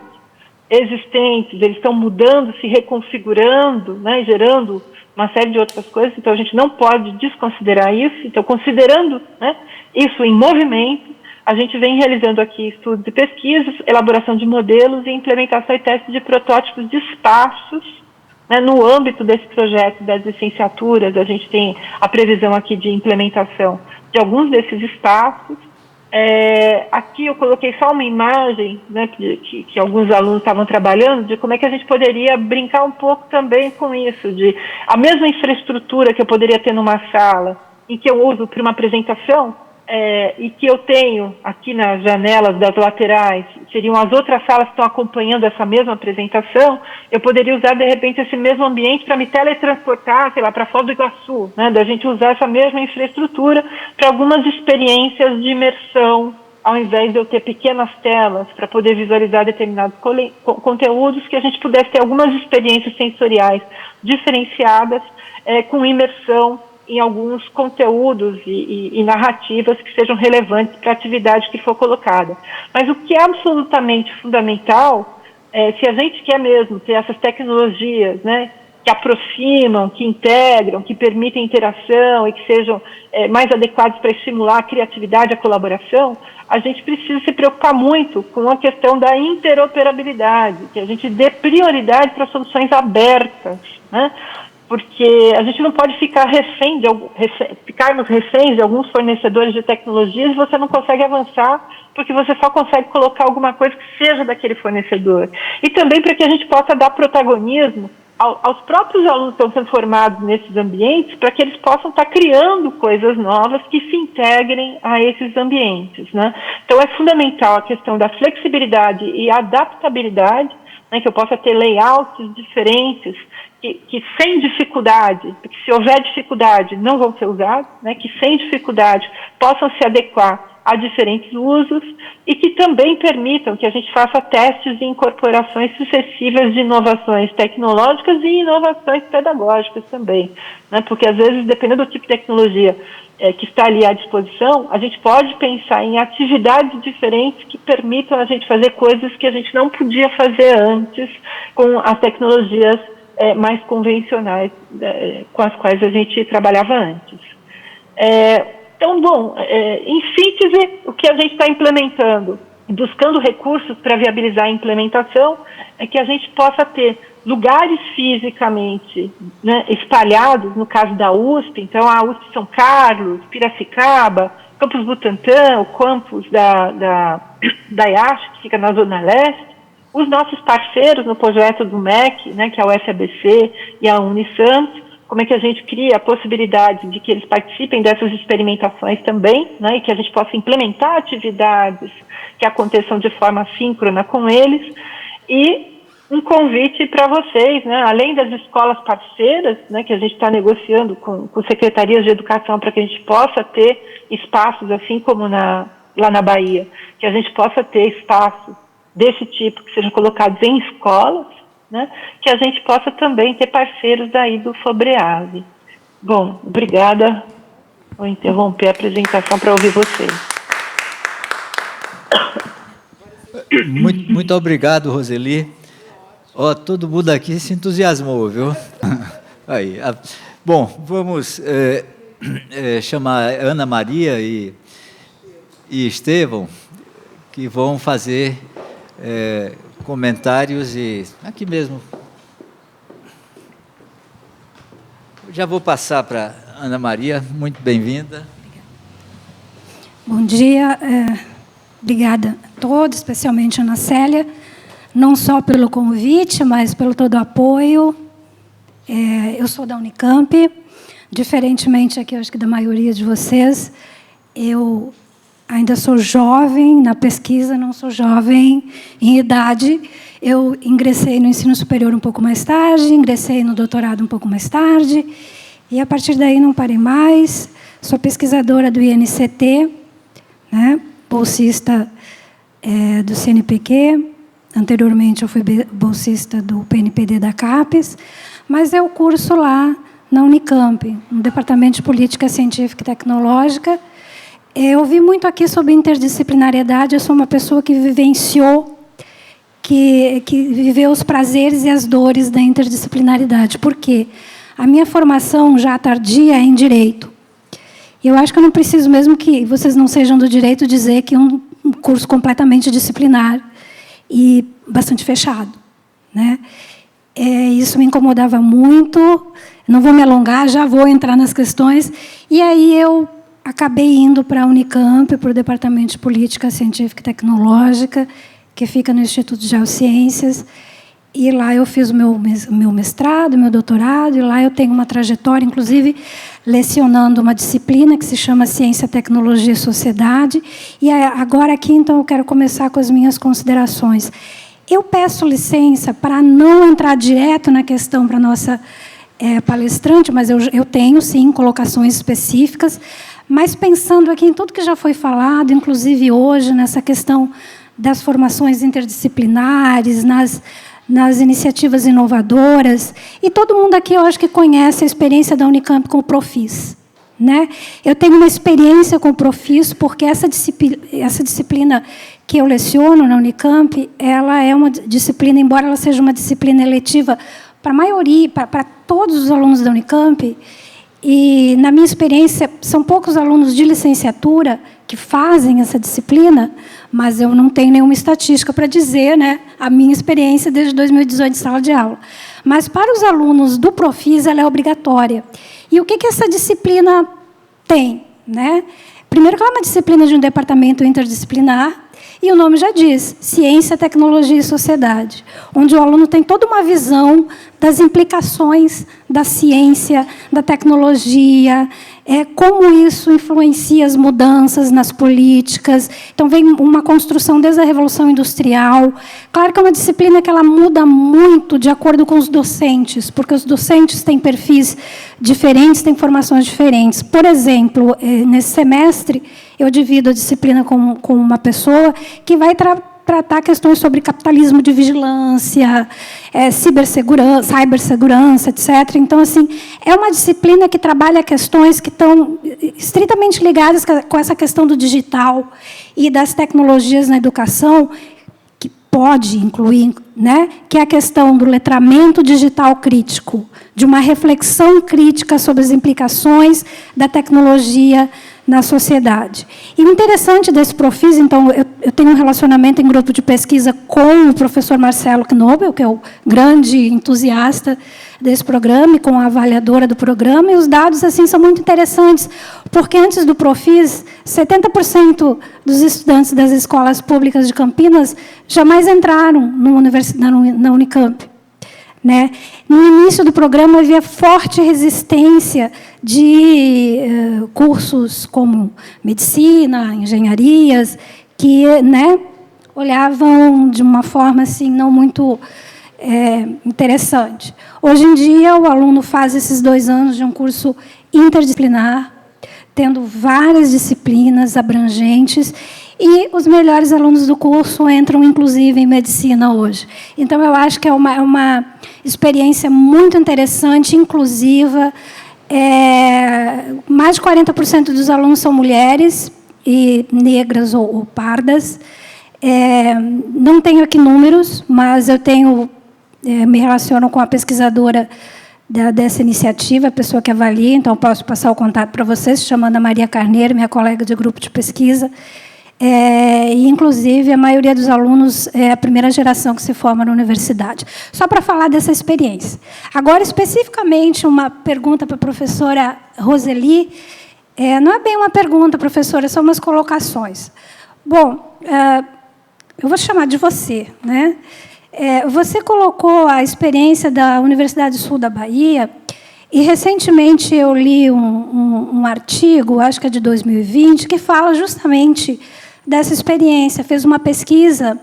existentes, eles estão mudando, se reconfigurando, né, gerando uma série de outras coisas. Então, a gente não pode desconsiderar isso. Então, considerando, né, isso em movimento, a gente vem realizando aqui estudos e pesquisas, elaboração de modelos e implementação e teste de protótipos de espaços, né, no âmbito desse projeto das licenciaturas. A gente tem a previsão aqui de implementação de alguns desses espaços. Aqui eu coloquei só uma imagem, né, que alguns alunos estavam trabalhando, de como é que a gente poderia brincar um pouco também com isso, de a mesma infraestrutura que eu poderia ter numa sala, em que eu uso para uma apresentação, e que eu tenho aqui nas janelas das laterais, seriam as outras salas que estão acompanhando essa mesma apresentação. Eu poderia usar, de repente, esse mesmo ambiente para me teletransportar, sei lá, para Foz do Iguaçu, né, da gente usar essa mesma infraestrutura para algumas experiências de imersão ao invés de eu ter pequenas telas para poder visualizar determinados conteúdos, que a gente pudesse ter algumas experiências sensoriais diferenciadas, com imersão em alguns conteúdos e narrativas que sejam relevantes para a atividade que for colocada. Mas o que é absolutamente fundamental, se a gente quer mesmo ter essas tecnologias, né, que aproximam, que integram, que permitem interação e que sejam mais adequados para estimular a criatividade e a colaboração, a gente precisa se preocupar muito com a questão da interoperabilidade, que a gente dê prioridade para soluções abertas, né? Porque a gente não pode ficar ficarmos reféns de alguns fornecedores de tecnologias e você não consegue avançar porque você só consegue colocar alguma coisa que seja daquele fornecedor. E também para que a gente possa dar protagonismo aos próprios alunos que estão sendo formados nesses ambientes, para que eles possam estar criando coisas novas que se integrem a esses ambientes, né? Então é fundamental a questão da flexibilidade e adaptabilidade, né, que eu possa ter layouts diferentes, que sem dificuldade, porque se houver dificuldade não vão ser usados, né, que sem dificuldade possam se adequar a diferentes usos e que também permitam que a gente faça testes e incorporações sucessivas de inovações tecnológicas e inovações pedagógicas também, né, porque às vezes, dependendo do tipo de tecnologia que está ali à disposição, a gente pode pensar em atividades diferentes que permitam a gente fazer coisas que a gente não podia fazer antes com as tecnologias mais convencionais com as quais a gente trabalhava antes. Então, bom, em síntese, o que a gente está implementando, buscando recursos para viabilizar a implementação, é que a gente possa ter lugares fisicamente, né, espalhados, no caso da USP, então a USP São Carlos, Piracicaba, Campus Butantã, o campus da IASH, que fica na Zona Leste, os nossos parceiros no projeto do MEC, né, que é o FABC e a Unisantos, como é que a gente cria a possibilidade de que eles participem dessas experimentações também, né, e que a gente possa implementar atividades que aconteçam de forma síncrona com eles, e um convite para vocês, né, além das escolas parceiras, né, que a gente está negociando com secretarias de educação para que a gente possa ter espaços, assim como lá na Bahia, que a gente possa ter espaços desse tipo, que sejam colocados em escolas, né, que a gente possa também ter parceiros daí do FOBREAVE. Bom, obrigada. Vou interromper a apresentação para ouvir vocês. Muito obrigado, Roseli. Todo mundo aqui se entusiasmou, viu? Aí, bom, vamos chamar Ana Maria e Estevão, que vão fazer comentários e aqui mesmo. Já vou passar para Ana Maria. Muito bem-vinda. Bom dia. Obrigada a todos, especialmente a Ana Célia, não só pelo convite, mas pelo todo o apoio. Eu sou da Unicamp, diferentemente aqui, acho que da maioria de vocês, eu ainda sou jovem na pesquisa, não sou jovem em idade. Eu ingressei no ensino superior um pouco mais tarde, ingressei no doutorado um pouco mais tarde, e a partir daí não parei mais. Sou pesquisadora do INCT, né, bolsista do CNPq. Anteriormente eu fui bolsista do PNPD da CAPES, mas eu curso lá na Unicamp, no Departamento de Política Científica e Tecnológica. Eu vi muito aqui sobre interdisciplinariedade. Eu sou uma pessoa que vivenciou, que viveu os prazeres e as dores da interdisciplinaridade. Por quê? A minha formação já tardia é em Direito. Eu acho que eu não preciso, mesmo que vocês não sejam do Direito, dizer que é um curso completamente disciplinar e bastante fechado, né? Isso me incomodava muito. Não vou me alongar, já vou entrar nas questões. E aí eu acabei indo para a Unicamp, para o Departamento de Política Científica e Tecnológica, que fica no Instituto de Geociências, e lá eu fiz o meu mestrado, meu doutorado, e lá eu tenho uma trajetória, inclusive, lecionando uma disciplina que se chama Ciência, Tecnologia e Sociedade. E agora aqui, então, eu quero começar com as minhas considerações. Eu peço licença para não entrar direto na questão para a nossa palestrante, mas eu tenho, sim, colocações específicas, mas pensando aqui em tudo que já foi falado, inclusive hoje, nessa questão das formações interdisciplinares, nas iniciativas inovadoras, e todo mundo aqui, eu acho que conhece a experiência da Unicamp com o Profis, né? Eu tenho uma experiência com o Profis, porque essa disciplina que eu leciono na Unicamp, ela é uma disciplina, embora ela seja uma disciplina eletiva para a maioria, para todos os alunos da Unicamp, e, na minha experiência, são poucos alunos de licenciatura que fazem essa disciplina, mas eu não tenho nenhuma estatística para dizer, né, a minha experiência desde 2018 de sala de aula. Mas, para os alunos do Profis, ela é obrigatória. E o que essa disciplina tem, né? Primeiro, que ela é uma disciplina de um departamento interdisciplinar, e o nome já diz, Ciência, Tecnologia e Sociedade, onde o aluno tem toda uma visão das implicações da ciência, da tecnologia, como isso influencia as mudanças nas políticas. Então, vem uma construção desde a Revolução Industrial. Claro que é uma disciplina que ela muda muito de acordo com os docentes, porque os docentes têm perfis diferentes, têm formações diferentes. Por exemplo, nesse semestre, eu divido a disciplina com uma pessoa que vai tratar questões sobre capitalismo de vigilância, cibersegurança, etc. Então, assim, é uma disciplina que trabalha questões que estão estritamente ligadas com essa questão do digital e das tecnologias na educação, que pode incluir, né, que é a questão do letramento digital crítico, de uma reflexão crítica sobre as implicações da tecnologia na sociedade. E o interessante desse Profis, então, eu tenho um relacionamento em grupo de pesquisa com o professor Marcelo Knobel, que é o grande entusiasta desse programa, e com a avaliadora do programa, e os dados assim são muito interessantes, porque antes do Profis, 70% dos estudantes das escolas públicas de Campinas jamais entraram na Unicamp. Né? No início do programa, havia forte resistência de cursos como medicina, engenharias, que, né, olhavam de uma forma assim, não muito interessante. Hoje em dia, o aluno faz esses 2 anos de um curso interdisciplinar, tendo várias disciplinas abrangentes, e os melhores alunos do curso entram, inclusive, em medicina hoje. Então, eu acho que é uma experiência muito interessante, inclusiva. Mais de 40% dos alunos são mulheres, e negras ou pardas. Não tenho aqui números, mas eu me relaciono com a pesquisadora dessa iniciativa, a pessoa que avalia, então posso passar o contato para vocês, se chama Ana Maria Carneiro, minha colega de grupo de pesquisa. E, inclusive, a maioria dos alunos é a primeira geração que se forma na universidade. Só para falar dessa experiência. Agora, especificamente, uma pergunta para a professora Roseli. Não é bem uma pergunta, professora, são umas colocações. Bom, eu vou chamar de você, né? Você colocou a experiência da Universidade Sul da Bahia, e, recentemente, eu li um artigo, acho que é de 2020, que fala justamente dessa experiência. Fez uma pesquisa,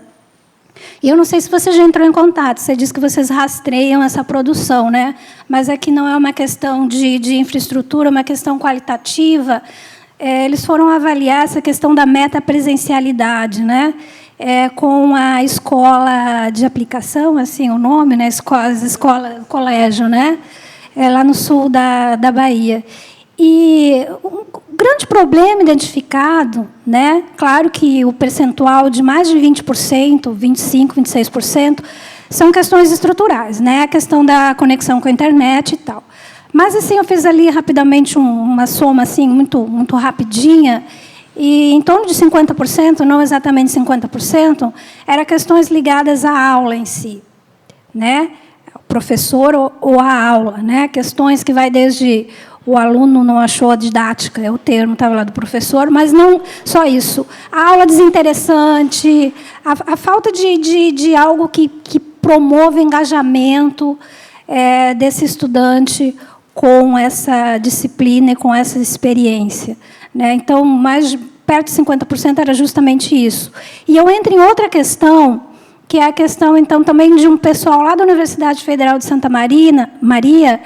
e eu não sei se você já entrou em contato, você disse que vocês rastreiam essa produção, né? Mas aqui não é uma questão de infraestrutura, é uma questão qualitativa. Eles foram avaliar essa questão da metapresencialidade, né? Com a escola de aplicação, assim o nome, né? Colégio, né? Lá no sul da Bahia. E um grande problema identificado, né? Claro que o percentual de mais de 20%, 25%, 26%, são questões estruturais, né? A questão da conexão com a internet e tal. Mas, assim, eu fiz ali rapidamente uma soma assim, muito, muito rapidinha, e em torno de 50%, não exatamente 50%, eram questões ligadas à aula em si, né? O professor ou a aula, né? Questões que vai desde o aluno não achou a didática, é o termo, estava lá do professor, mas não só isso. A aula desinteressante, a falta de algo que promova engajamento desse estudante com essa disciplina e com essa experiência, né? Então, perto de 50% era justamente isso. E eu entro em outra questão, que é a questão, então, também de um pessoal lá da Universidade Federal de Santa Maria,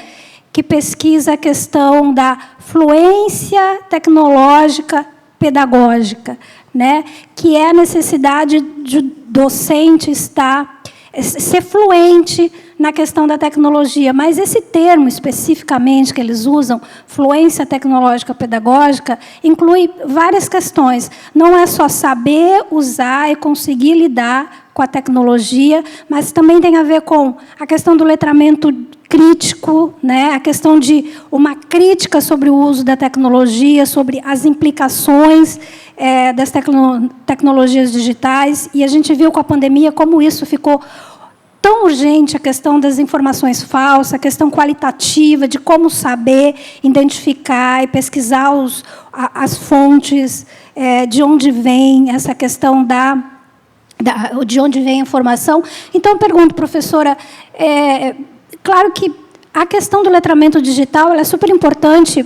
que pesquisa a questão da fluência tecnológica pedagógica, né? Que é a necessidade de docente ser fluente na questão da tecnologia, mas esse termo especificamente que eles usam, fluência tecnológica pedagógica, inclui várias questões. Não é só saber usar e conseguir lidar com a tecnologia, mas também tem a ver com a questão do letramento crítico, né? A questão de uma crítica sobre o uso da tecnologia, sobre as implicações das tecnologias digitais, e a gente viu com a pandemia como isso ficou tão urgente, a questão das informações falsas, a questão qualitativa, de como saber identificar e pesquisar as fontes, de onde vem essa questão de onde vem a informação. Então, eu pergunto, professora, claro que a questão do letramento digital ela é super importante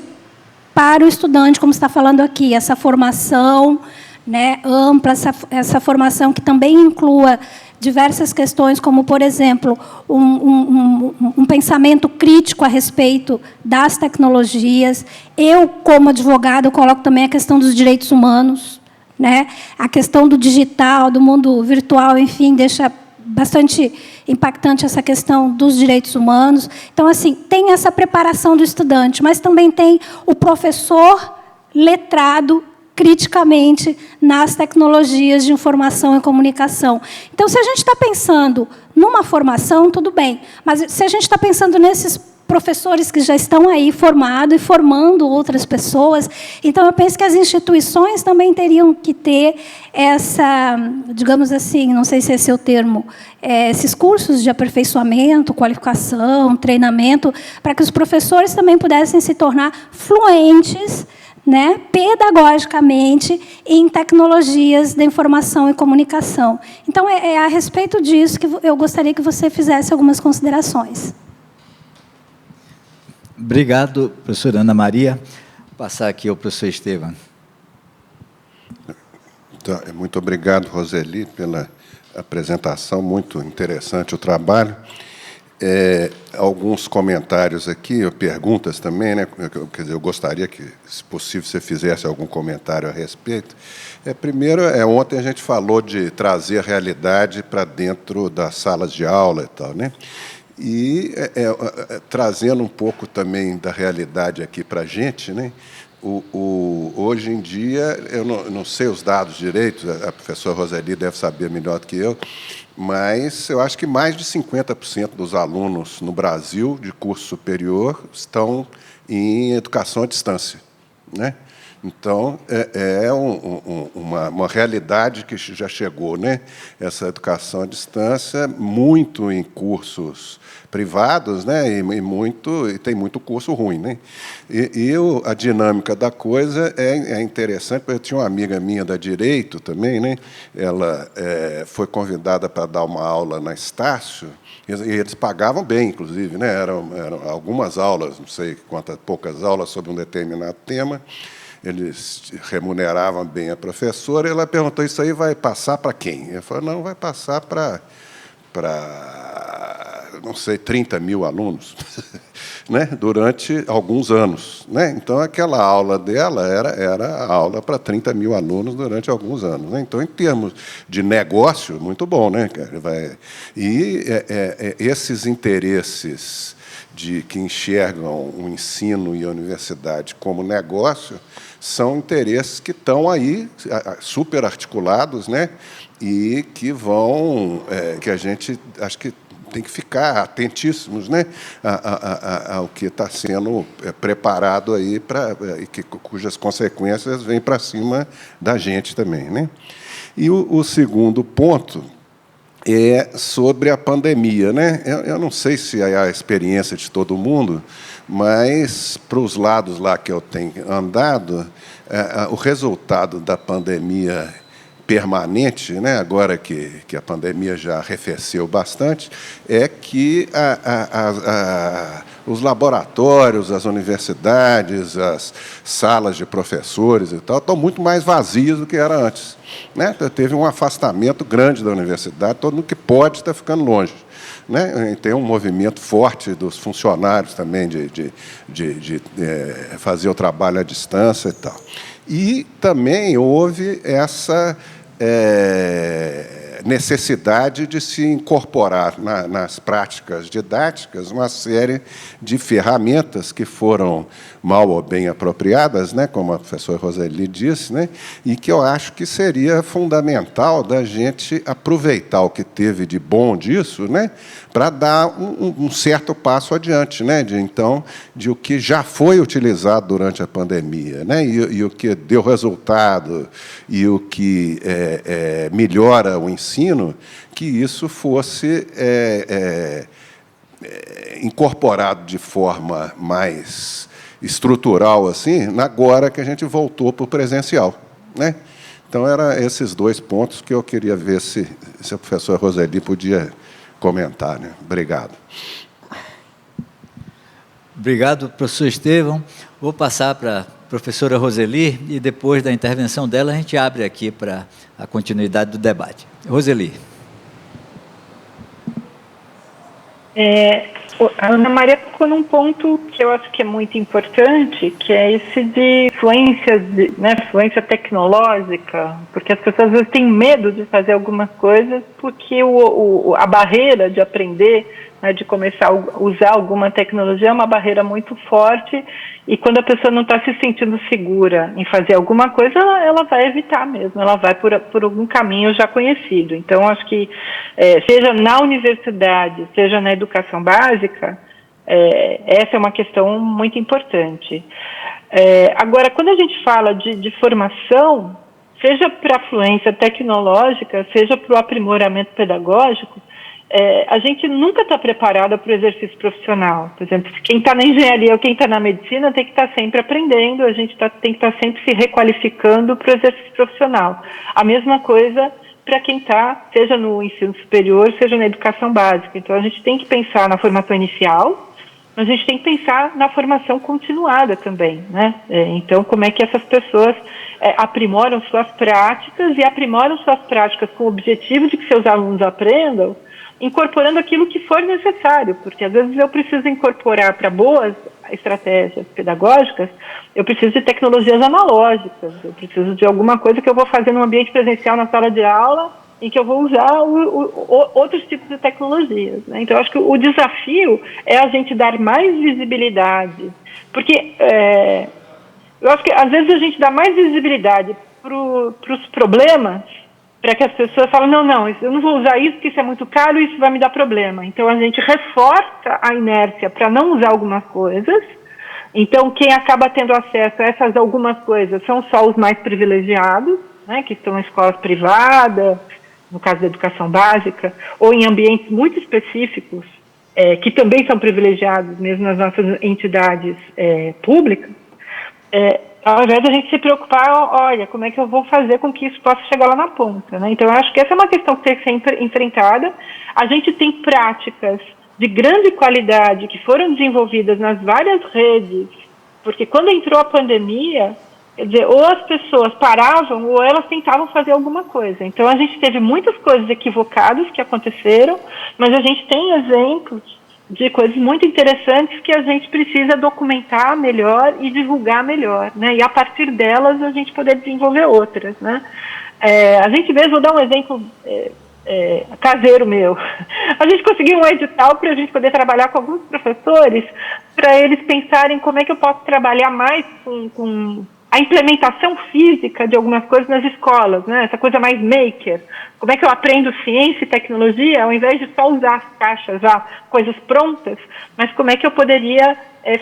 para o estudante, como está falando aqui, essa formação, né, ampla, essa formação que também inclua diversas questões, como, por exemplo, um pensamento crítico a respeito das tecnologias. Eu, como advogada, coloco também a questão dos direitos humanos, né? A questão do digital, do mundo virtual, enfim, deixa bastante impactante essa questão dos direitos humanos. Então, assim, tem essa preparação do estudante, mas também tem o professor letrado criticamente nas tecnologias de informação e comunicação. Então, se a gente está pensando numa formação, tudo bem, mas se a gente está pensando nesses professores que já estão aí formados e formando outras pessoas, então eu penso que as instituições também teriam que ter essa, digamos assim, não sei se esse é o termo, esses cursos de aperfeiçoamento, qualificação, treinamento, para que os professores também pudessem se tornar fluentes, né, pedagogicamente em tecnologias da informação e comunicação. Então, é a respeito disso que eu gostaria que você fizesse algumas considerações. Obrigado, professora Ana Maria. Vou passar aqui ao professor Estevam. Então, muito obrigado, Roseli, pela apresentação, muito interessante o trabalho. Alguns comentários aqui, perguntas também, né? Quer dizer, eu gostaria que, se possível, você fizesse algum comentário a respeito. Primeiro, ontem a gente falou de trazer a realidade para dentro das salas de aula e tal, né? E trazendo um pouco também da realidade aqui para a gente, né? Hoje em dia, eu não sei os dados direitos, a professora Roseli deve saber melhor do que eu, mas eu acho que mais de 50% dos alunos no Brasil de curso superior estão em educação à distância, né? Então, uma realidade que já chegou, né? Essa educação à distância, muito em cursos privados, né? E tem muito curso ruim, né? A dinâmica da coisa é interessante, porque eu tinha uma amiga minha da Direito também, né? Ela foi convidada para dar uma aula na Estácio, e eles pagavam bem, inclusive, né? Eram algumas aulas, não sei poucas aulas sobre um determinado tema. Eles remuneravam bem a professora, e ela perguntou, isso aí vai passar para quem? Eu falei, não, vai passar para não sei, 30 mil alunos, né? Durante alguns anos, né? Então, aquela aula dela era aula para 30 mil alunos durante alguns anos, né? Então, em termos de negócio, muito bom, né? Esses interesses que enxergam o ensino e a universidade como negócio são interesses que estão aí super articulados, né? E que que a gente acho que tem que ficar atentíssimos, né, ao que está sendo preparado aí cujas consequências vêm para cima da gente também, né? E o segundo ponto é sobre a pandemia, né? Eu não sei se é a experiência de todo mundo, mas para os lados lá que eu tenho andado, o resultado da pandemia permanente, né, agora que a pandemia já arrefeceu bastante, é que os laboratórios, as universidades, as salas de professores e tal, estão muito mais vazias do que era antes, né? Teve um afastamento grande da universidade, todo mundo que pode está ficando longe, né? Tem um movimento forte dos funcionários também de fazer o trabalho à distância e tal. E também houve essa necessidade de se incorporar nas práticas didáticas uma série de ferramentas que foram mal ou bem apropriadas, né, como a professora Roseli disse, né, e que eu acho que seria fundamental da gente aproveitar o que teve de bom disso, né, para dar um certo passo adiante, né, de o que já foi utilizado durante a pandemia, né, e o que deu resultado e o que melhora o ensino, que isso fosse incorporado de forma mais estrutural, assim, agora que a gente voltou para o presencial, né? Então, eram esses 2 pontos que eu queria ver se a professora Roseli podia comentar, né? Obrigado. Obrigado, professor Estevão. Vou passar para a professora Roseli e, depois da intervenção dela, a gente abre aqui para a continuidade do debate. Roseli. A Ana Maria tocou num ponto que eu acho que é muito importante, que é esse de influência tecnológica, porque as pessoas às vezes têm medo de fazer algumas coisas porque a barreira de aprender, né, de começar a usar alguma tecnologia é uma barreira muito forte, e quando a pessoa não está se sentindo segura em fazer alguma coisa, ela vai evitar mesmo, ela vai por algum caminho já conhecido. Então, acho que, seja na universidade, seja na educação básica, essa é uma questão muito importante. Agora, quando a gente fala de formação, seja para a fluência tecnológica, seja para o aprimoramento pedagógico, a gente nunca está preparada para o exercício profissional. Por exemplo, quem está na engenharia ou quem está na medicina tem que estar sempre aprendendo, a gente tem que estar sempre se requalificando para o exercício profissional. A mesma coisa para quem está, seja no ensino superior, seja na educação básica. Então, a gente tem que pensar na formação inicial, mas a gente tem que pensar na formação continuada também, né? Então, como é que essas pessoas aprimoram suas práticas e aprimoram suas práticas com o objetivo de que seus alunos aprendam, incorporando aquilo que for necessário, porque às vezes eu preciso incorporar para boas estratégias pedagógicas, eu preciso de tecnologias analógicas, eu preciso de alguma coisa que eu vou fazer no ambiente presencial na sala de aula, em que eu vou usar outros tipos de tecnologias, né? Então, eu acho que o desafio é a gente dar mais visibilidade, porque eu acho que às vezes a gente dá mais visibilidade para os problemas, para que as pessoas falem, não, eu não vou usar isso porque isso é muito caro e isso vai me dar problema. Então, a gente reforça a inércia para não usar algumas coisas. Então, quem acaba tendo acesso a essas algumas coisas são só os mais privilegiados, né, que estão em escolas privadas, no caso da educação básica, ou em ambientes muito específicos, que também são privilegiados, mesmo nas nossas entidades públicas. Ao invés de a gente se preocupar, olha, como é que eu vou fazer com que isso possa chegar lá na ponta, né? Então, eu acho que essa é uma questão que tem que ser enfrentada. A gente tem práticas de grande qualidade que foram desenvolvidas nas várias redes, porque quando entrou a pandemia, quer dizer, ou as pessoas paravam ou elas tentavam fazer alguma coisa. Então, a gente teve muitas coisas equivocadas que aconteceram, mas a gente tem exemplos de coisas muito interessantes que a gente precisa documentar melhor e divulgar melhor, né? E a partir delas a gente poder desenvolver outras, né? A gente mesmo, vou dar um exemplo caseiro meu. A gente conseguiu um edital para a gente poder trabalhar com alguns professores, para eles pensarem como é que eu posso trabalhar mais com a implementação física de algumas coisas nas escolas, né? Essa coisa mais maker. Como é que eu aprendo ciência e tecnologia, ao invés de só usar as caixas, já coisas prontas, mas como é que eu poderia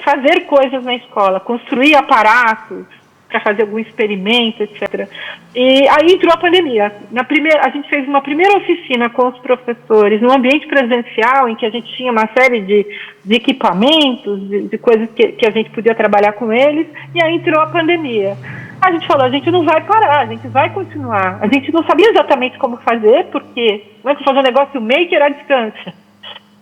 fazer coisas na escola, construir aparatos para fazer algum experimento, etc. E aí entrou a pandemia. A gente fez uma primeira oficina com os professores, num ambiente presencial, em que a gente tinha uma série de equipamentos, de coisas que a gente podia trabalhar com eles, e aí entrou a pandemia. A gente falou, a gente não vai parar, a gente vai continuar. A gente não sabia exatamente como fazer, porque como é que fazer um negócio maker à distância?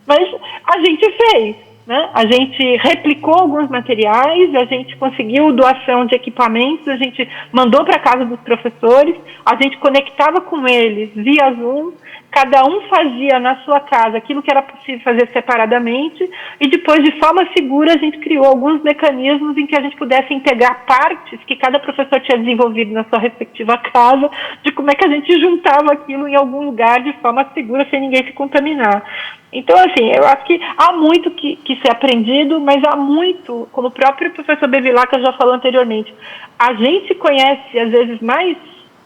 Mas a gente fez, né? A gente replicou alguns materiais, a gente conseguiu doação de equipamentos, a gente mandou para casa dos professores, a gente conectava com eles via Zoom, cada um fazia na sua casa aquilo que era possível fazer separadamente e depois, de forma segura, a gente criou alguns mecanismos em que a gente pudesse integrar partes que cada professor tinha desenvolvido na sua respectiva casa, de como é que a gente juntava aquilo em algum lugar de forma segura, sem ninguém se contaminar. Então, assim, eu acho que há muito que ser aprendido, mas há muito, como o próprio professor Bevilacqua já falou anteriormente, a gente conhece, às vezes, mais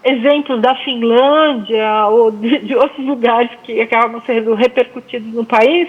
exemplos da Finlândia ou de outros lugares que acabam sendo repercutidos no país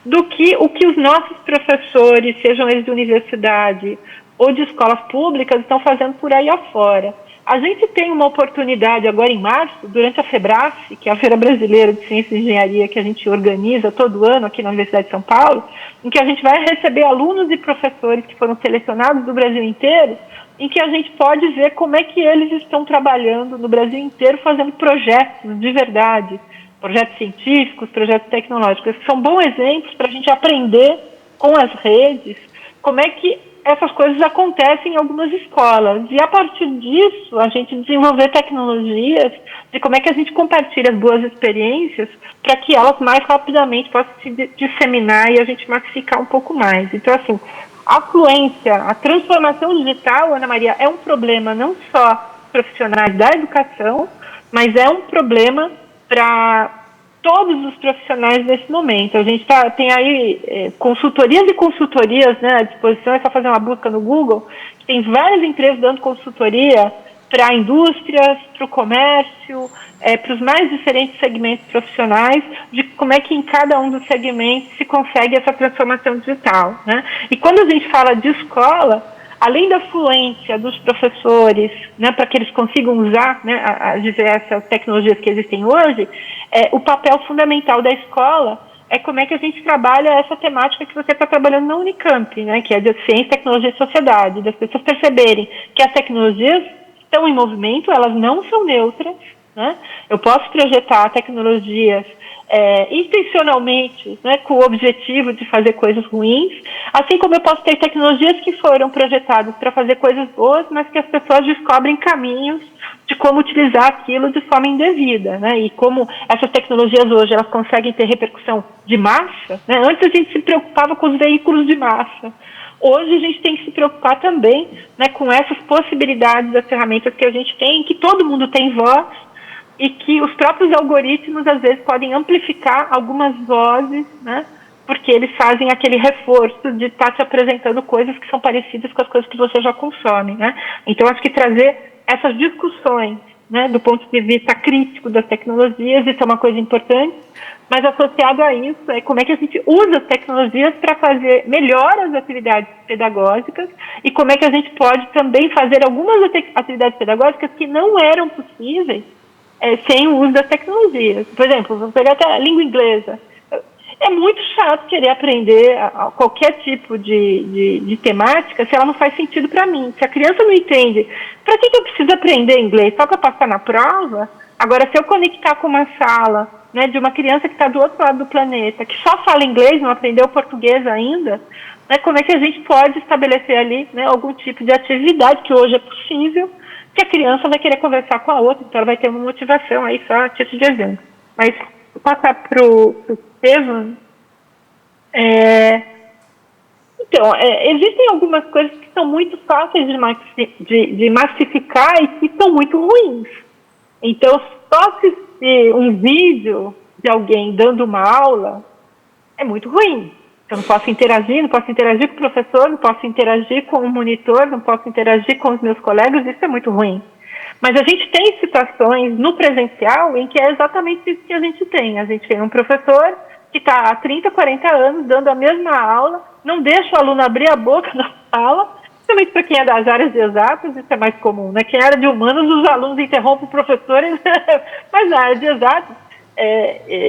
do que o que os nossos professores, sejam eles de universidade ou de escolas públicas, estão fazendo por aí afora. A gente tem uma oportunidade agora em março, durante a FEBRAF, que é a Feira Brasileira de Ciência e Engenharia, que a gente organiza todo ano aqui na Universidade de São Paulo, em que a gente vai receber alunos e professores que foram selecionados do Brasil inteiro, em que a gente pode ver como é que eles estão trabalhando no Brasil inteiro, fazendo projetos de verdade, projetos científicos, projetos tecnológicos, que são bons exemplos para a gente aprender com as redes como é que essas coisas acontecem em algumas escolas. E a partir disso, a gente desenvolver tecnologias de como é que a gente compartilha as boas experiências para que elas mais rapidamente possam se disseminar e a gente massificar um pouco mais. Então, assim, a fluência, a transformação digital, Ana Maria, é um problema não só profissionais da educação, mas é um problema para todos os profissionais nesse momento. A gente tem aí consultorias e consultorias, né, à disposição, é só fazer uma busca no Google, tem várias empresas dando consultoria para indústrias, para o comércio, para os mais diferentes segmentos profissionais, de como é que em cada um dos segmentos se consegue essa transformação digital, né? E quando a gente fala de escola, além da fluência dos professores, né, para que eles consigam usar, né, as diversas tecnologias que existem hoje, o papel fundamental da escola é como é que a gente trabalha essa temática que você está trabalhando na Unicamp, né, que é de ciência, tecnologia e sociedade, das pessoas perceberem que as tecnologias estão em movimento, elas não são neutras, né? Eu posso projetar tecnologias intencionalmente, né, com o objetivo de fazer coisas ruins, assim como eu posso ter tecnologias que foram projetadas para fazer coisas boas, mas que as pessoas descobrem caminhos de como utilizar aquilo de forma indevida, né? E como essas tecnologias hoje elas conseguem ter repercussão de massa, né? Antes a gente se preocupava com os veículos de massa. Hoje a gente tem que se preocupar também, né, com essas possibilidades das ferramentas que a gente tem, que todo mundo tem voz e que os próprios algoritmos às vezes podem amplificar algumas vozes, né, porque eles fazem aquele reforço de estar te apresentando coisas que são parecidas com as coisas que você já consome, né? Então acho que trazer essas discussões, né, do ponto de vista crítico das tecnologias, isso é uma coisa importante, mas associado a isso é como é que a gente usa as tecnologias para fazer melhor as atividades pedagógicas e como é que a gente pode também fazer algumas atividades pedagógicas que não eram possíveis sem o uso das tecnologias. Por exemplo, vamos pegar até a língua inglesa. É muito chato querer aprender qualquer tipo de temática se ela não faz sentido para mim. Se a criança não entende, para que eu preciso aprender inglês? Só para passar na prova? Agora, se eu conectar com uma sala, né, de uma criança que está do outro lado do planeta, que só fala inglês, não aprendeu português ainda, né, como é que a gente pode estabelecer ali, né, algum tipo de atividade, que hoje é possível, que a criança vai querer conversar com a outra, então ela vai ter uma motivação aí só a título de exemplo. Mas, vou passar para o Estevam. Então, existem algumas coisas que são muito fáceis de massificar e que são muito ruins. Então, só assistir um vídeo de alguém dando uma aula é muito ruim. Eu não posso interagir com o professor, não posso interagir com o monitor, não posso interagir com os meus colegas, isso é muito ruim. Mas a gente tem situações no presencial em que é exatamente isso que a gente tem. A gente tem um professor que está há 30, 40 anos dando a mesma aula, não deixa o aluno abrir a boca na sala, principalmente para quem é das áreas de exatas, isso é mais comum, né? Quem era de humanos, os alunos interrompem o professor, mas na área de exatas,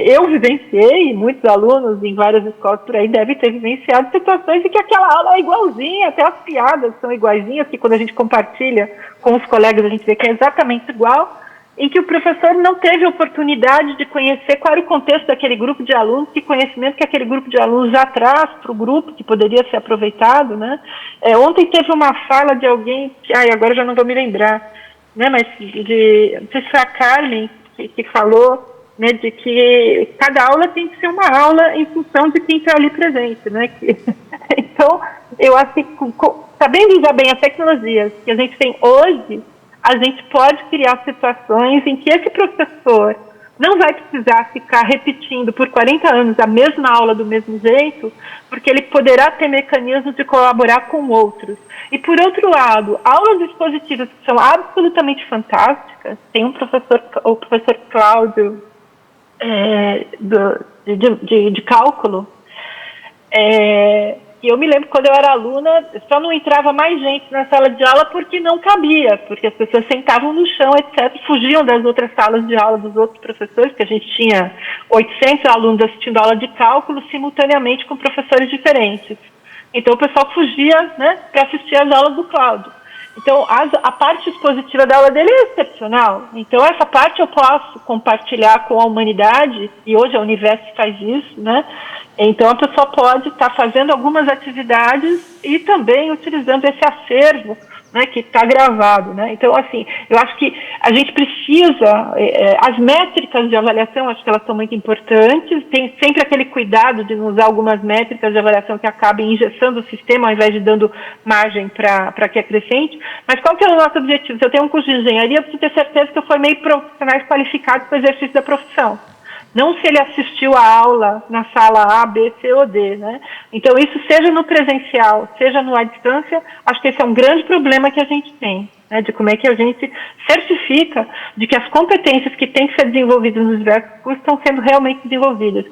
eu vivenciei, muitos alunos em várias escolas por aí devem ter vivenciado situações em que aquela aula é igualzinha, até as piadas são iguaizinhas, que quando a gente compartilha com os colegas a gente vê que é exatamente igual, em que o professor não teve oportunidade de conhecer qual era o contexto daquele grupo de alunos, que conhecimento que aquele grupo de alunos já traz para o grupo, que poderia ser aproveitado, né? Ontem teve uma fala de alguém, agora já não vou me lembrar, né? Mas não sei se foi a Carmen que falou, né, de que cada aula tem que ser uma aula em função de quem está ali presente, né? Então, eu acho que, sabendo usar bem as tecnologias que a gente tem hoje, a gente pode criar situações em que esse professor não vai precisar ficar repetindo por 40 anos a mesma aula do mesmo jeito, porque ele poderá ter mecanismos de colaborar com outros. E, por outro lado, aulas expositivas que são absolutamente fantásticas, tem um professor, o professor Cláudio, de cálculo, e eu me lembro quando eu era aluna, só não entrava mais gente na sala de aula porque não cabia, porque as pessoas sentavam no chão, etc., fugiam das outras salas de aula dos outros professores, porque a gente tinha 800 alunos assistindo aula de cálculo simultaneamente com professores diferentes. Então o pessoal fugia, né, para assistir às aulas do Cláudio. Então a parte expositiva da aula dele é excepcional. Então essa parte eu posso compartilhar com a humanidade, e hoje a Univesp faz isso, né? Então a pessoa pode estar fazendo algumas atividades e também utilizando esse acervo, né, que está gravado, né? Então, assim, eu acho que a gente precisa, as métricas de avaliação, acho que elas são muito importantes, tem sempre aquele cuidado de não usar algumas métricas de avaliação que acabem engessando o sistema ao invés de dando margem para que acrescente, mas qual que é o nosso objetivo? Se eu tenho um curso de engenharia, eu preciso ter certeza que eu formei profissionais qualificados para o exercício da profissão. Não se ele assistiu a aula na sala A, B, C ou D, né? Então, isso seja no presencial, seja no à distância, acho que esse é um grande problema que a gente tem, né? De como é que a gente certifica de que as competências que têm que ser desenvolvidas nos diversos cursos estão sendo realmente desenvolvidas.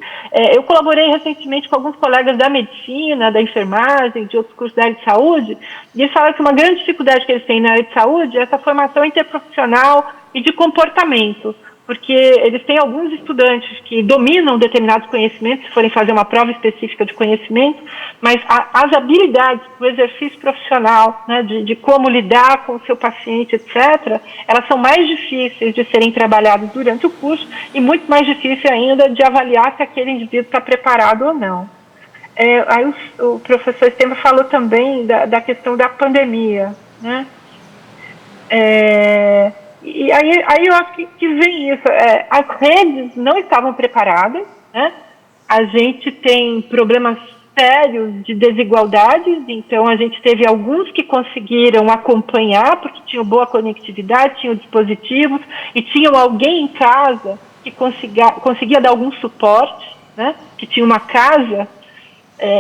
Eu colaborei recentemente com alguns colegas da medicina, da enfermagem, de outros cursos da área de saúde, e eles falaram que uma grande dificuldade que eles têm na área de saúde é essa formação interprofissional e de comportamento, porque eles têm alguns estudantes que dominam determinados conhecimentos, se forem fazer uma prova específica de conhecimento, mas as habilidades do exercício profissional, né, de como lidar com o seu paciente, etc., elas são mais difíceis de serem trabalhadas durante o curso e muito mais difícil ainda de avaliar se aquele indivíduo está preparado ou não. Aí o professor Stemba falou também da questão da pandemia, né? E aí eu acho que vem isso. As redes não estavam preparadas, né? A gente tem problemas sérios de desigualdades, então a gente teve alguns que conseguiram acompanhar, porque tinham boa conectividade, tinham dispositivos, e tinham alguém em casa que conseguia dar algum suporte, né? Que tinha uma casa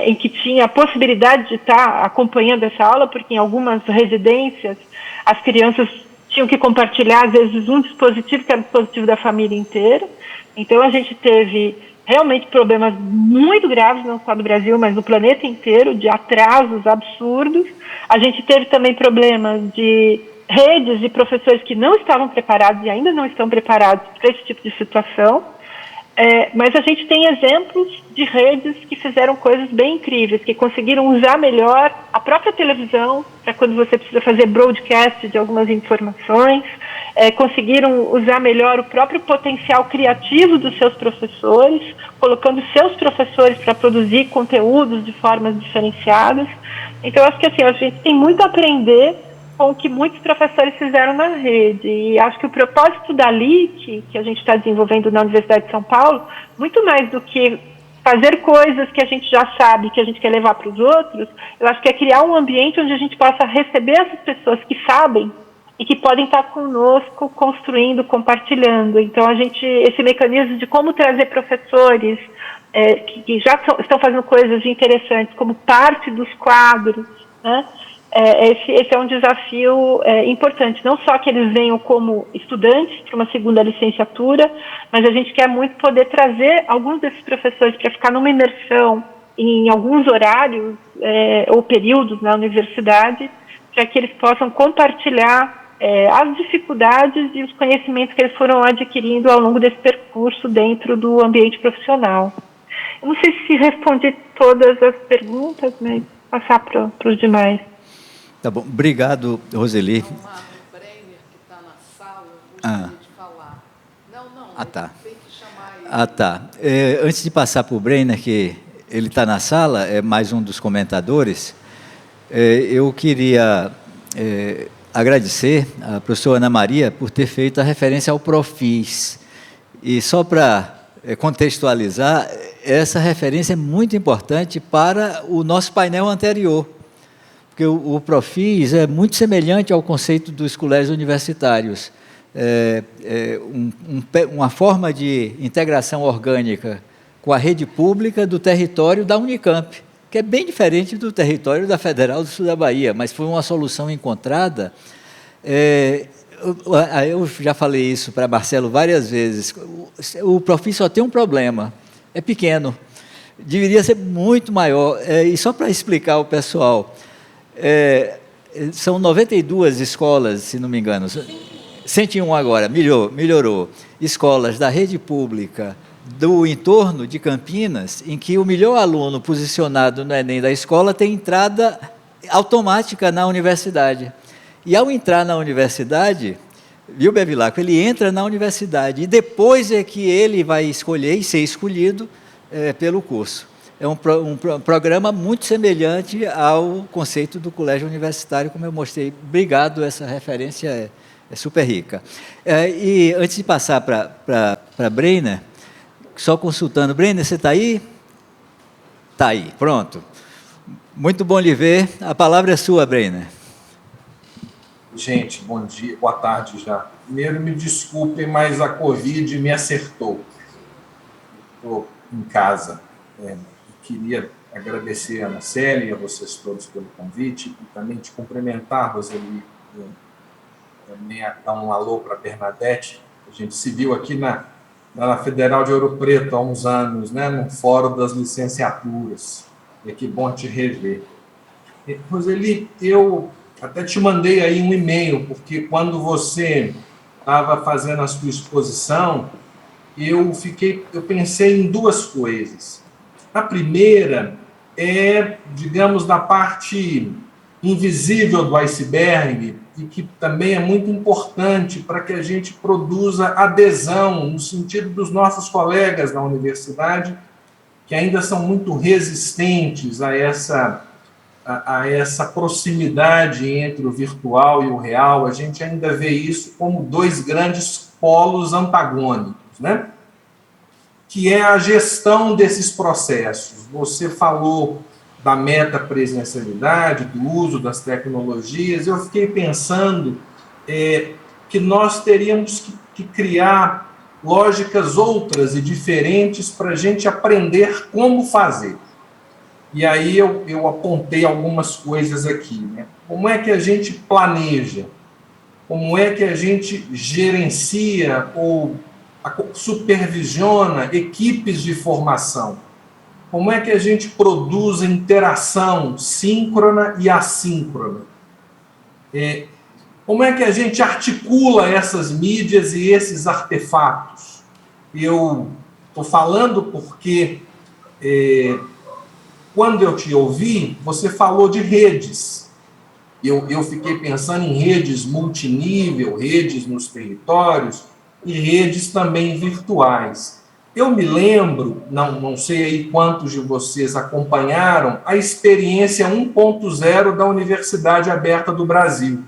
em que tinha a possibilidade de estar acompanhando essa aula, porque em algumas residências as crianças tinham que compartilhar, às vezes, um dispositivo que era o dispositivo da família inteira. Então, a gente teve realmente problemas muito graves, não só no Brasil, mas no planeta inteiro, de atrasos absurdos. A gente teve também problemas de redes de professores que não estavam preparados e ainda não estão preparados para esse tipo de situação. Mas a gente tem exemplos de redes que fizeram coisas bem incríveis, que conseguiram usar melhor a própria televisão, para quando você precisa fazer broadcast de algumas informações, conseguiram usar melhor o próprio potencial criativo dos seus professores, colocando seus professores para produzir conteúdos de formas diferenciadas. Então, acho que assim, a gente tem muito a aprender com o que muitos professores fizeram na rede. E acho que o propósito da LIC, que a gente está desenvolvendo na Universidade de São Paulo, muito mais do que fazer coisas que a gente já sabe, que a gente quer levar para os outros, eu acho que é criar um ambiente onde a gente possa receber essas pessoas que sabem e que podem estar conosco, construindo, compartilhando. Então, esse mecanismo de como trazer professores que já estão fazendo coisas interessantes, como parte dos quadros, né? Esse é um desafio importante, não só que eles venham como estudantes para uma segunda licenciatura, mas a gente quer muito poder trazer alguns desses professores para ficar numa imersão em alguns horários ou períodos na universidade, para que eles possam compartilhar as dificuldades e os conhecimentos que eles foram adquirindo ao longo desse percurso dentro do ambiente profissional. Eu não sei se respondi todas as perguntas, mas passar para os demais. Tá bom, obrigado, Roseli. O Breiner, que está na sala, eu gostaria de falar. Não, tá. tem que chamar ele. Tá. Antes de passar para o Breiner, que ele está na sala, é mais um dos comentadores, eu queria agradecer à professora Ana Maria por ter feito a referência ao Profis. E só para contextualizar, essa referência é muito importante para o nosso painel anterior, porque o Profis é muito semelhante ao conceito dos colégios universitários. Uma forma de integração orgânica com a rede pública do território da Unicamp, que é bem diferente do território da Federal do Sul da Bahia, mas foi uma solução encontrada. Eu já falei isso para Marcelo várias vezes. O Profis só tem um problema, é pequeno. Deveria ser muito maior. E só para explicar ao pessoal, são 92 escolas, se não me engano, 101 agora, melhorou. Escolas da rede pública do entorno de Campinas, em que o melhor aluno posicionado no Enem da escola tem entrada automática na universidade. E ao entrar na universidade, viu, Bevilacqua, ele entra na universidade e depois é que ele vai escolher e ser escolhido pelo curso. É um programa muito semelhante ao conceito do colégio universitário, como eu mostrei. Obrigado, essa referência é super rica. E antes de passar para Breiner, só consultando. Breiner, você está aí? Está aí, pronto. Muito bom lhe ver. A palavra é sua, Breiner. Gente, bom dia, boa tarde já. Primeiro, me desculpem, mas a Covid me acertou. Estou em casa. Queria agradecer a Ana Célia e a vocês todos pelo convite e também te cumprimentar, Roseli, também dar um alô para a Bernadette. A gente se viu aqui na Federal de Ouro Preto há uns anos, né, no Fórum das Licenciaturas. E que bom te rever. Roseli, eu até te mandei aí um e-mail, porque quando você estava fazendo a sua exposição, eu pensei em duas coisas. A primeira digamos, da parte invisível do iceberg, e que também é muito importante para que a gente produza adesão, no sentido dos nossos colegas da universidade, que ainda são muito resistentes a essa proximidade entre o virtual e o real. A gente ainda vê isso como dois grandes polos antagônicos, né? Que é a gestão desses processos. Você falou da metapresencialidade, do uso das tecnologias. Eu fiquei pensando que nós teríamos que criar lógicas outras e diferentes para a gente aprender como fazer. E aí eu apontei algumas coisas aqui, né? Como é que a gente planeja? Como é que a gente gerencia ou supervisiona equipes de formação? Como é que a gente produz interação síncrona e assíncrona? Como é que a gente articula essas mídias e esses artefatos? Eu estou falando porque, quando eu te ouvi, você falou de redes. Eu fiquei pensando em redes multinível, redes nos territórios e redes também virtuais. Eu me lembro, não sei aí quantos de vocês acompanharam, a experiência 1.0 da Universidade Aberta do Brasil,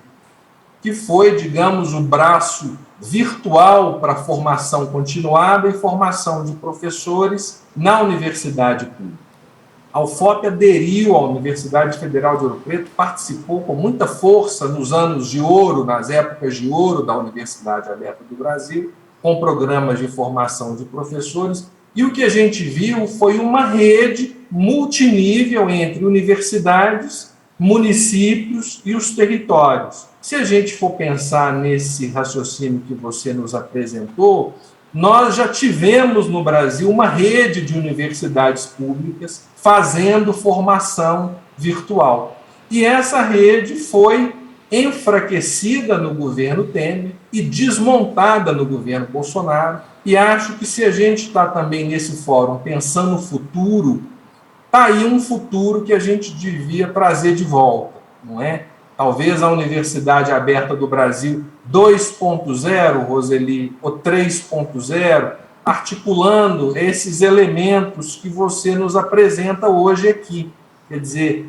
que foi, digamos, o braço virtual para a formação continuada e formação de professores na universidade pública. A UFOP aderiu à Universidade Federal de Ouro Preto, participou com muita força nos anos de ouro, nas épocas de ouro da Universidade Aberta do Brasil, com programas de formação de professores, e o que a gente viu foi uma rede multinível entre universidades, municípios e os territórios. Se a gente for pensar nesse raciocínio que você nos apresentou, nós já tivemos no Brasil uma rede de universidades públicas fazendo formação virtual. E essa rede foi enfraquecida no governo Temer e desmontada no governo Bolsonaro. E acho que se a gente está também nesse fórum pensando no futuro, está aí um futuro que a gente devia trazer de volta, não é? Talvez a Universidade Aberta do Brasil 2.0, Roseli, ou 3.0, articulando esses elementos que você nos apresenta hoje aqui. Quer dizer,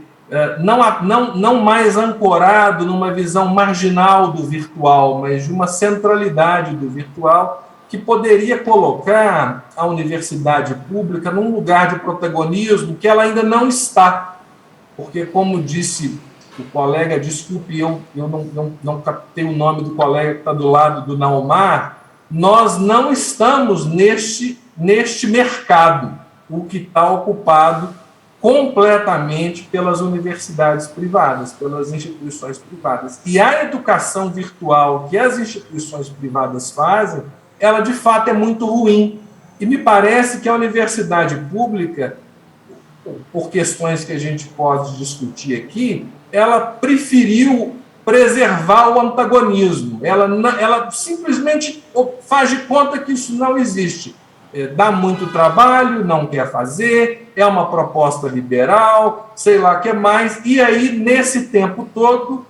não mais ancorado numa visão marginal do virtual, mas de uma centralidade do virtual que poderia colocar a universidade pública num lugar de protagonismo que ela ainda não está. Porque, como disse o colega, desculpe, eu não captei o nome do colega que está do lado do Naomar, nós não estamos neste mercado, o que está ocupado completamente pelas universidades privadas, pelas instituições privadas. E a educação virtual que as instituições privadas fazem, ela de fato é muito ruim. E me parece que a universidade pública, por questões que a gente pode discutir aqui, ela preferiu preservar o antagonismo. Ela simplesmente faz de conta que isso não existe. Dá muito trabalho, não quer fazer, é uma proposta liberal, sei lá o que mais, e aí, nesse tempo todo,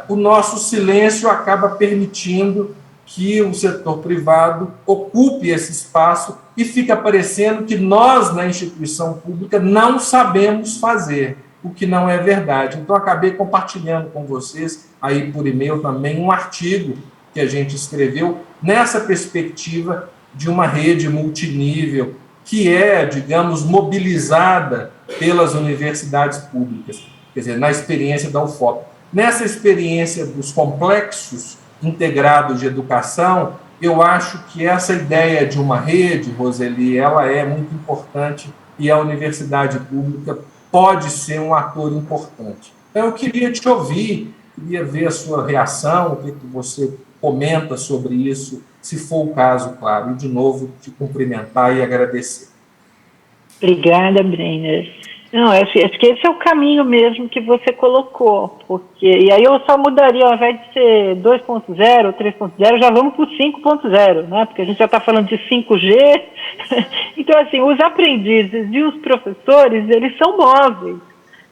o nosso silêncio acaba permitindo que o setor privado ocupe esse espaço e fica parecendo que nós, na instituição pública, não sabemos fazer, o que não é verdade. Então, acabei compartilhando com vocês, aí por e-mail também, um artigo que a gente escreveu nessa perspectiva de uma rede multinível que é, digamos, mobilizada pelas universidades públicas, quer dizer, na experiência da UFOP. Nessa experiência dos complexos integrados de educação, eu acho que essa ideia de uma rede, Roseli, ela é muito importante e a universidade pública pode ser um ator importante. Então, eu queria te ouvir, queria ver a sua reação, o que você comenta sobre isso, se for o caso, claro, e de novo te cumprimentar e agradecer. Obrigada, Brenner. Não, acho que esse é o caminho mesmo que você colocou, porque, e aí eu só mudaria, ao invés de ser 2.0 ou 3.0, já vamos para o 5.0, né? Porque a gente já está falando de 5G. Então, assim, os aprendizes e os professores, eles são móveis.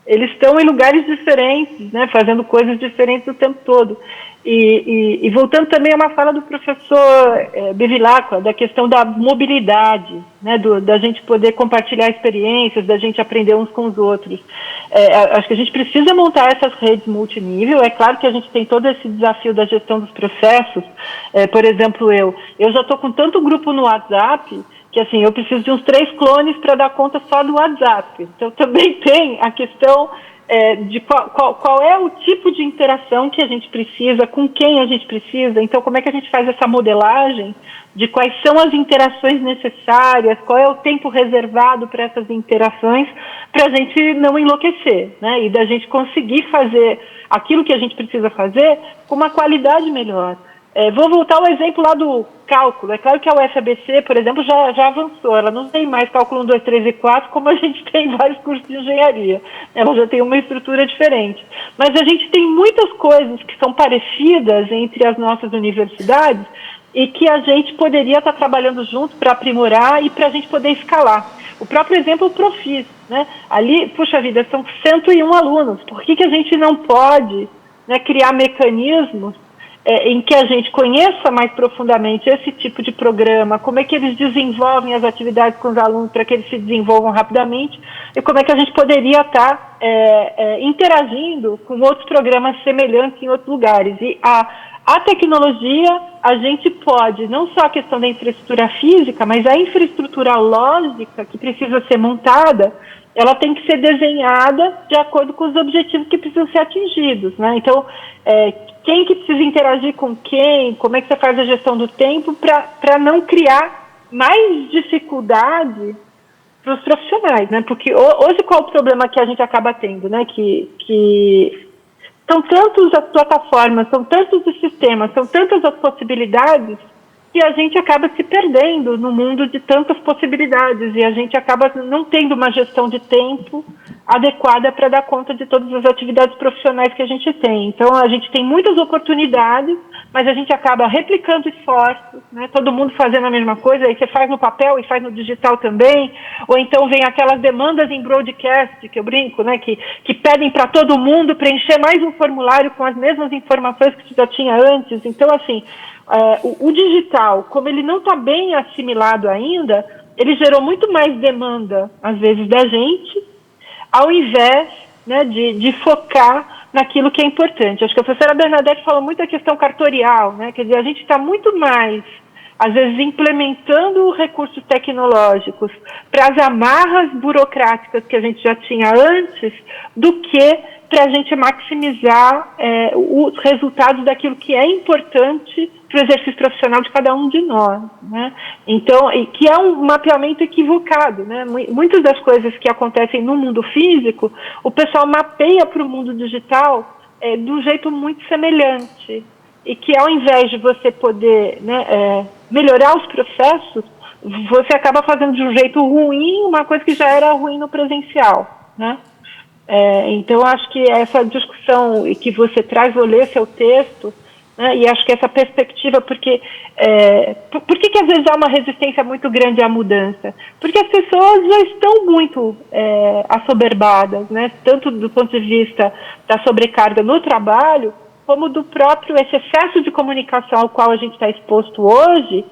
Eles estão em lugares diferentes, né, fazendo coisas diferentes o tempo todo. E voltando também a uma fala do professor Bevilacqua, da questão da mobilidade, né, da gente poder compartilhar experiências, da gente aprender uns com os outros. Acho que a gente precisa montar essas redes multinível. É claro que a gente tem todo esse desafio da gestão dos processos. Por exemplo, eu já estou com tanto grupo no WhatsApp que, assim, eu preciso de uns 3 clones para dar conta só do WhatsApp. Então, também tem a questão de qual é o tipo de interação que a gente precisa, com quem a gente precisa. Então, como é que a gente faz essa modelagem de quais são as interações necessárias, qual é o tempo reservado para essas interações, para a gente não enlouquecer, né? E da gente conseguir fazer aquilo que a gente precisa fazer com uma qualidade melhor. Vou voltar ao exemplo lá do cálculo. É claro que a UFABC, por exemplo, já avançou. Ela não tem mais cálculo 1, 2, 3 e 4, como a gente tem em vários cursos de engenharia. Ela já tem uma estrutura diferente. Mas a gente tem muitas coisas que são parecidas entre as nossas universidades e que a gente poderia estar trabalhando junto para aprimorar e para a gente poder escalar. O próprio exemplo, o Profis, né? Ali, puxa vida, são 101 alunos. Por que a gente não pode, né, criar mecanismos em que a gente conheça mais profundamente esse tipo de programa, como é que eles desenvolvem as atividades com os alunos para que eles se desenvolvam rapidamente, e como é que a gente poderia estar interagindo com outros programas semelhantes em outros lugares. E a tecnologia, a gente pode, não só a questão da infraestrutura física, mas a infraestrutura lógica que precisa ser montada, ela tem que ser desenhada de acordo com os objetivos que precisam ser atingidos, né? Então, quem que precisa interagir com quem, como é que você faz a gestão do tempo para não criar mais dificuldade para os profissionais, né? Porque hoje qual é o problema que a gente acaba tendo, né? Que são tantas as plataformas, são tantos os sistemas, são tantas as possibilidades que a gente acaba se perdendo no mundo de tantas possibilidades e a gente acaba não tendo uma gestão de tempo adequada para dar conta de todas as atividades profissionais que a gente tem. Então, a gente tem muitas oportunidades, mas a gente acaba replicando esforços, né? Todo mundo fazendo a mesma coisa, aí você faz no papel e faz no digital também, ou então vem aquelas demandas em broadcast, que eu brinco, né? Que pedem para todo mundo preencher mais um formulário com as mesmas informações que você já tinha antes. Então, assim, o digital, como ele não está bem assimilado ainda, ele gerou muito mais demanda, às vezes, da gente, ao invés, né, de focar naquilo que é importante. Acho que a professora Bernadette falou muito da questão cartorial, né? Quer dizer, a gente está muito mais, às vezes, implementando recursos tecnológicos para as amarras burocráticas que a gente já tinha antes, do que para a gente maximizar os resultados daquilo que é importante para o exercício profissional de cada um de nós, né? Então, que é um mapeamento equivocado, né? Muitas das coisas que acontecem no mundo físico, o pessoal mapeia para o mundo digital de um jeito muito semelhante, e que ao invés de você poder, né, melhorar os processos, você acaba fazendo de um jeito ruim uma coisa que já era ruim no presencial, né? Então, acho que essa discussão que você traz, vou ler seu texto, né, e acho que essa perspectiva, porque por que às vezes há uma resistência muito grande à mudança? Porque as pessoas já estão muito assoberbadas, né, tanto do ponto de vista da sobrecarga no trabalho, como do próprio esse excesso de comunicação ao qual a gente está exposto hoje.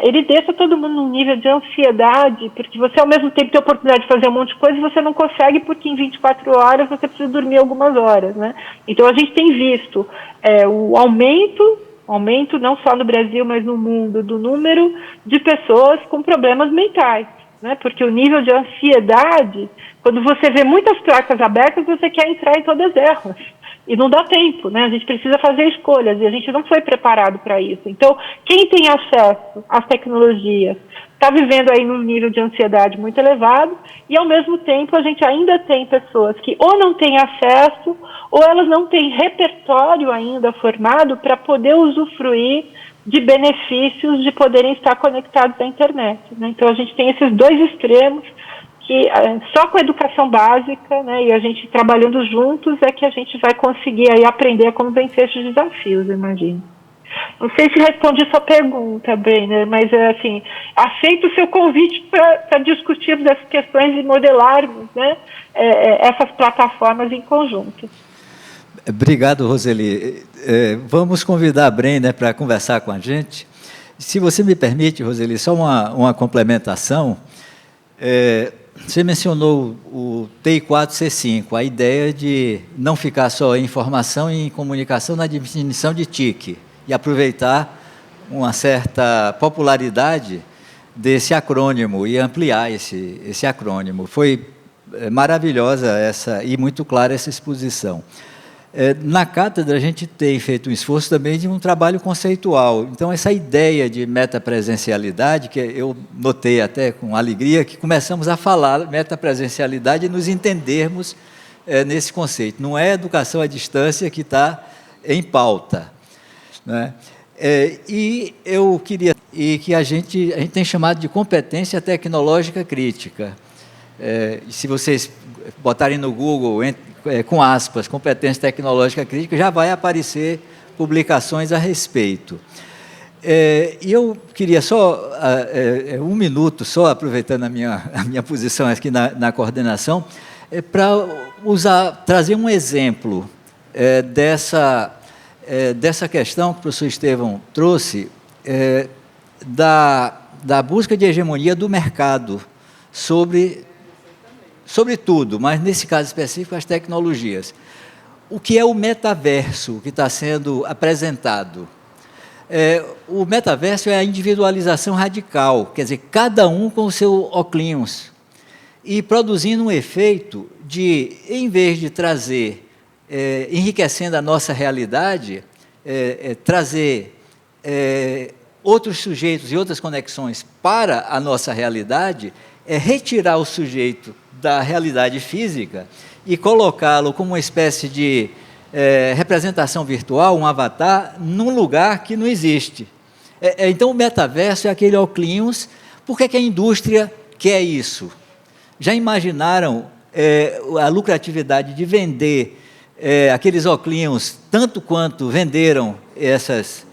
Ele deixa todo mundo num nível de ansiedade, porque você ao mesmo tempo tem a oportunidade de fazer um monte de coisa e você não consegue, porque em 24 horas você precisa dormir algumas horas, né? Então a gente tem visto o aumento não só no Brasil, mas no mundo, do número de pessoas com problemas mentais, né? Porque o nível de ansiedade, quando você vê muitas placas abertas, você quer entrar em todas elas. E não dá tempo, né? A gente precisa fazer escolhas e a gente não foi preparado para isso. Então, quem tem acesso às tecnologias está vivendo aí num nível de ansiedade muito elevado, e ao mesmo tempo a gente ainda tem pessoas que ou não têm acesso ou elas não têm repertório ainda formado para poder usufruir de benefícios de poderem estar conectados à internet, né? Então a gente tem esses dois extremos que só com a educação básica, né, e a gente trabalhando juntos é que a gente vai conseguir aí aprender como vencer esses desafios, eu imagino. Não sei se respondi sua pergunta, Brenner, mas assim, aceito o seu convite para discutirmos essas questões e modelarmos, né, essas plataformas em conjunto. Obrigado, Roseli. Vamos convidar a Brenner para conversar com a gente. Se você me permite, Roseli, só uma complementação. Você mencionou o TI4C5, a ideia de não ficar só em informação e em comunicação na definição de TIC, e aproveitar uma certa popularidade desse acrônimo e ampliar esse acrônimo. Foi maravilhosa e muito clara essa exposição. Na cátedra, a gente tem feito um esforço também de um trabalho conceitual. Então, essa ideia de metapresencialidade, que eu notei até com alegria, que começamos a falar metapresencialidade e nos entendermos nesse conceito. Não é a educação à distância que está em pauta, né? E eu queria que a gente tem chamado de competência tecnológica crítica. Se vocês botarem no Google, com aspas, competência tecnológica crítica, já vai aparecer publicações a respeito. E eu queria só, um minuto, só aproveitando a minha posição aqui na coordenação, para trazer um exemplo dessa questão que o professor Estevão trouxe, da busca de hegemonia do mercado sobre tudo, mas nesse caso específico, as tecnologias. O que é o metaverso que está sendo apresentado? O metaverso é a individualização radical, quer dizer, cada um com o seu óculos, e produzindo um efeito de, em vez de trazer, enriquecendo a nossa realidade, trazer outros sujeitos e outras conexões para a nossa realidade, retirar o sujeito da realidade física e colocá-lo como uma espécie de representação virtual, um avatar, num lugar que não existe. Então, o metaverso é aquele óculos. Por que a indústria quer isso? Já imaginaram a lucratividade de vender aqueles óculos tanto quanto venderam essas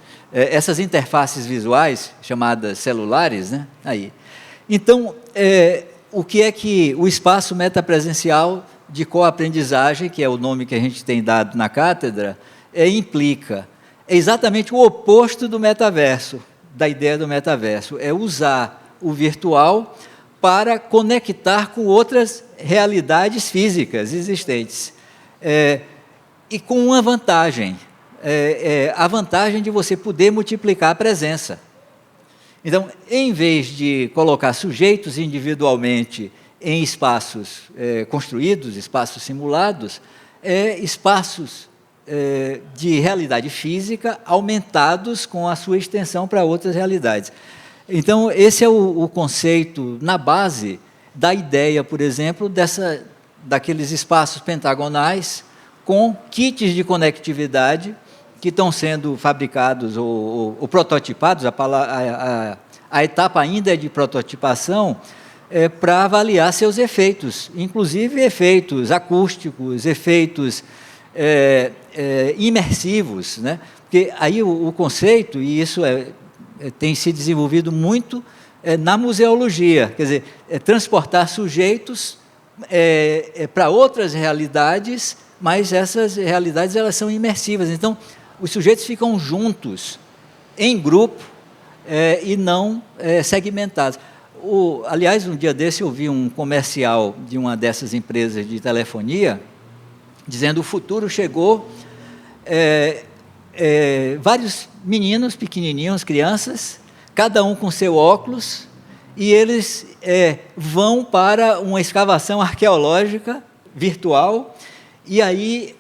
interfaces visuais, chamadas celulares, né? Aí. Então, o que é que o espaço metapresencial de coaprendizagem, que é o nome que a gente tem dado na cátedra, implica? É exatamente o oposto do metaverso, da ideia do metaverso. É usar o virtual para conectar com outras realidades físicas existentes. E com uma vantagem, a vantagem de você poder multiplicar a presença. Então, em vez de colocar sujeitos individualmente em espaços construídos, espaços simulados, espaços de realidade física aumentados com a sua extensão para outras realidades. Então, esse é o conceito na base da ideia, por exemplo, daqueles espaços pentagonais com kits de conectividade que estão sendo fabricados ou prototipados, a etapa ainda é de prototipação, para avaliar seus efeitos, inclusive efeitos acústicos, efeitos imersivos, né? Porque aí o conceito, e isso tem se desenvolvido muito na museologia, quer dizer, transportar sujeitos para outras realidades, mas essas realidades elas são imersivas. Então, os sujeitos ficam juntos, em grupo, e não segmentados. Aliás, um dia desse eu vi um comercial de uma dessas empresas de telefonia, dizendo: o futuro chegou, vários meninos pequenininhos, crianças, cada um com seu óculos, e eles vão para uma escavação arqueológica virtual, e aí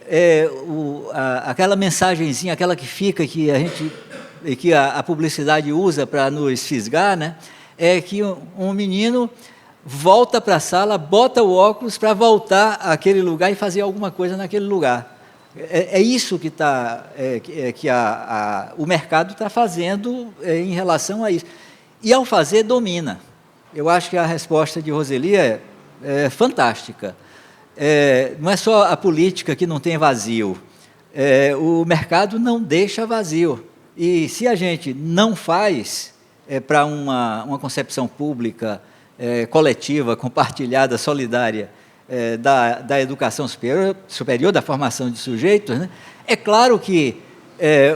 aquela mensagenzinha, aquela que fica, que a publicidade usa para nos fisgar, né, é que um menino volta para a sala, bota o óculos para voltar àquele lugar e fazer alguma coisa naquele lugar. É isso que o mercado está fazendo em relação a isso. E, ao fazer, domina. Eu acho que a resposta de Roseli é fantástica. Não é só a política que não tem vazio. O mercado não deixa vazio. E, se a gente não faz para uma concepção pública, coletiva, compartilhada, solidária, da educação superior, da formação de sujeitos, né? É claro que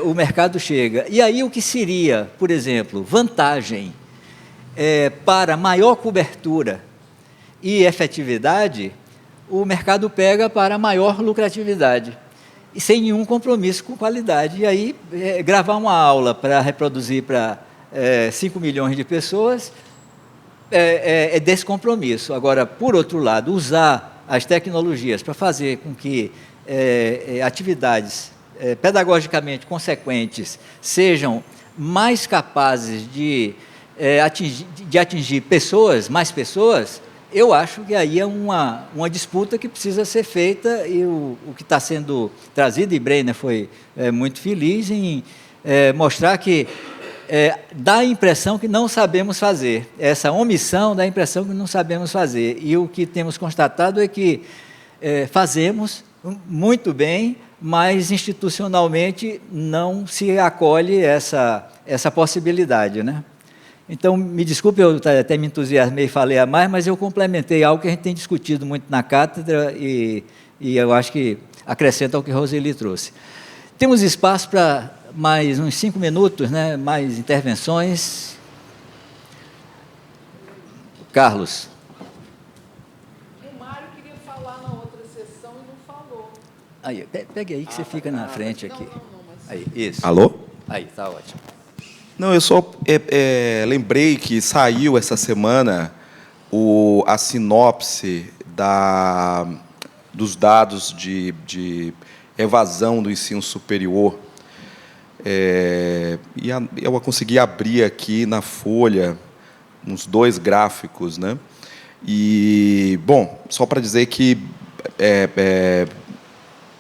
o mercado chega. E aí o que seria, por exemplo, vantagem para maior cobertura e efetividade, o mercado pega para maior lucratividade, e sem nenhum compromisso com qualidade. E aí, gravar uma aula para reproduzir para 5 milhões de pessoas é descompromisso. Agora, por outro lado, usar as tecnologias para fazer com que atividades pedagogicamente consequentes sejam mais capazes de atingir mais pessoas, eu acho que aí é uma disputa que precisa ser feita, e o que está sendo trazido, e Brenner foi muito feliz em mostrar que dá a impressão que não sabemos fazer. Essa omissão dá a impressão que não sabemos fazer. E o que temos constatado é que fazemos muito bem, mas institucionalmente não se acolhe essa possibilidade, né? Então, me desculpe, eu até me entusiasmei e falei a mais, mas eu complementei algo que a gente tem discutido muito na cátedra e eu acho que acrescenta ao que Roseli trouxe. Temos espaço para mais uns 5 minutos, né? Mais intervenções. Carlos. O Mário queria falar na outra sessão e não falou. Aí, pegue aí que você fica na frente aqui. Não, mas... Aí, isso. Alô? Aí, está ótimo. Não, eu só lembrei que saiu essa semana a sinopse dos dados de evasão do ensino superior. E eu consegui abrir aqui na folha uns 2 gráficos, né? E, bom, só para dizer que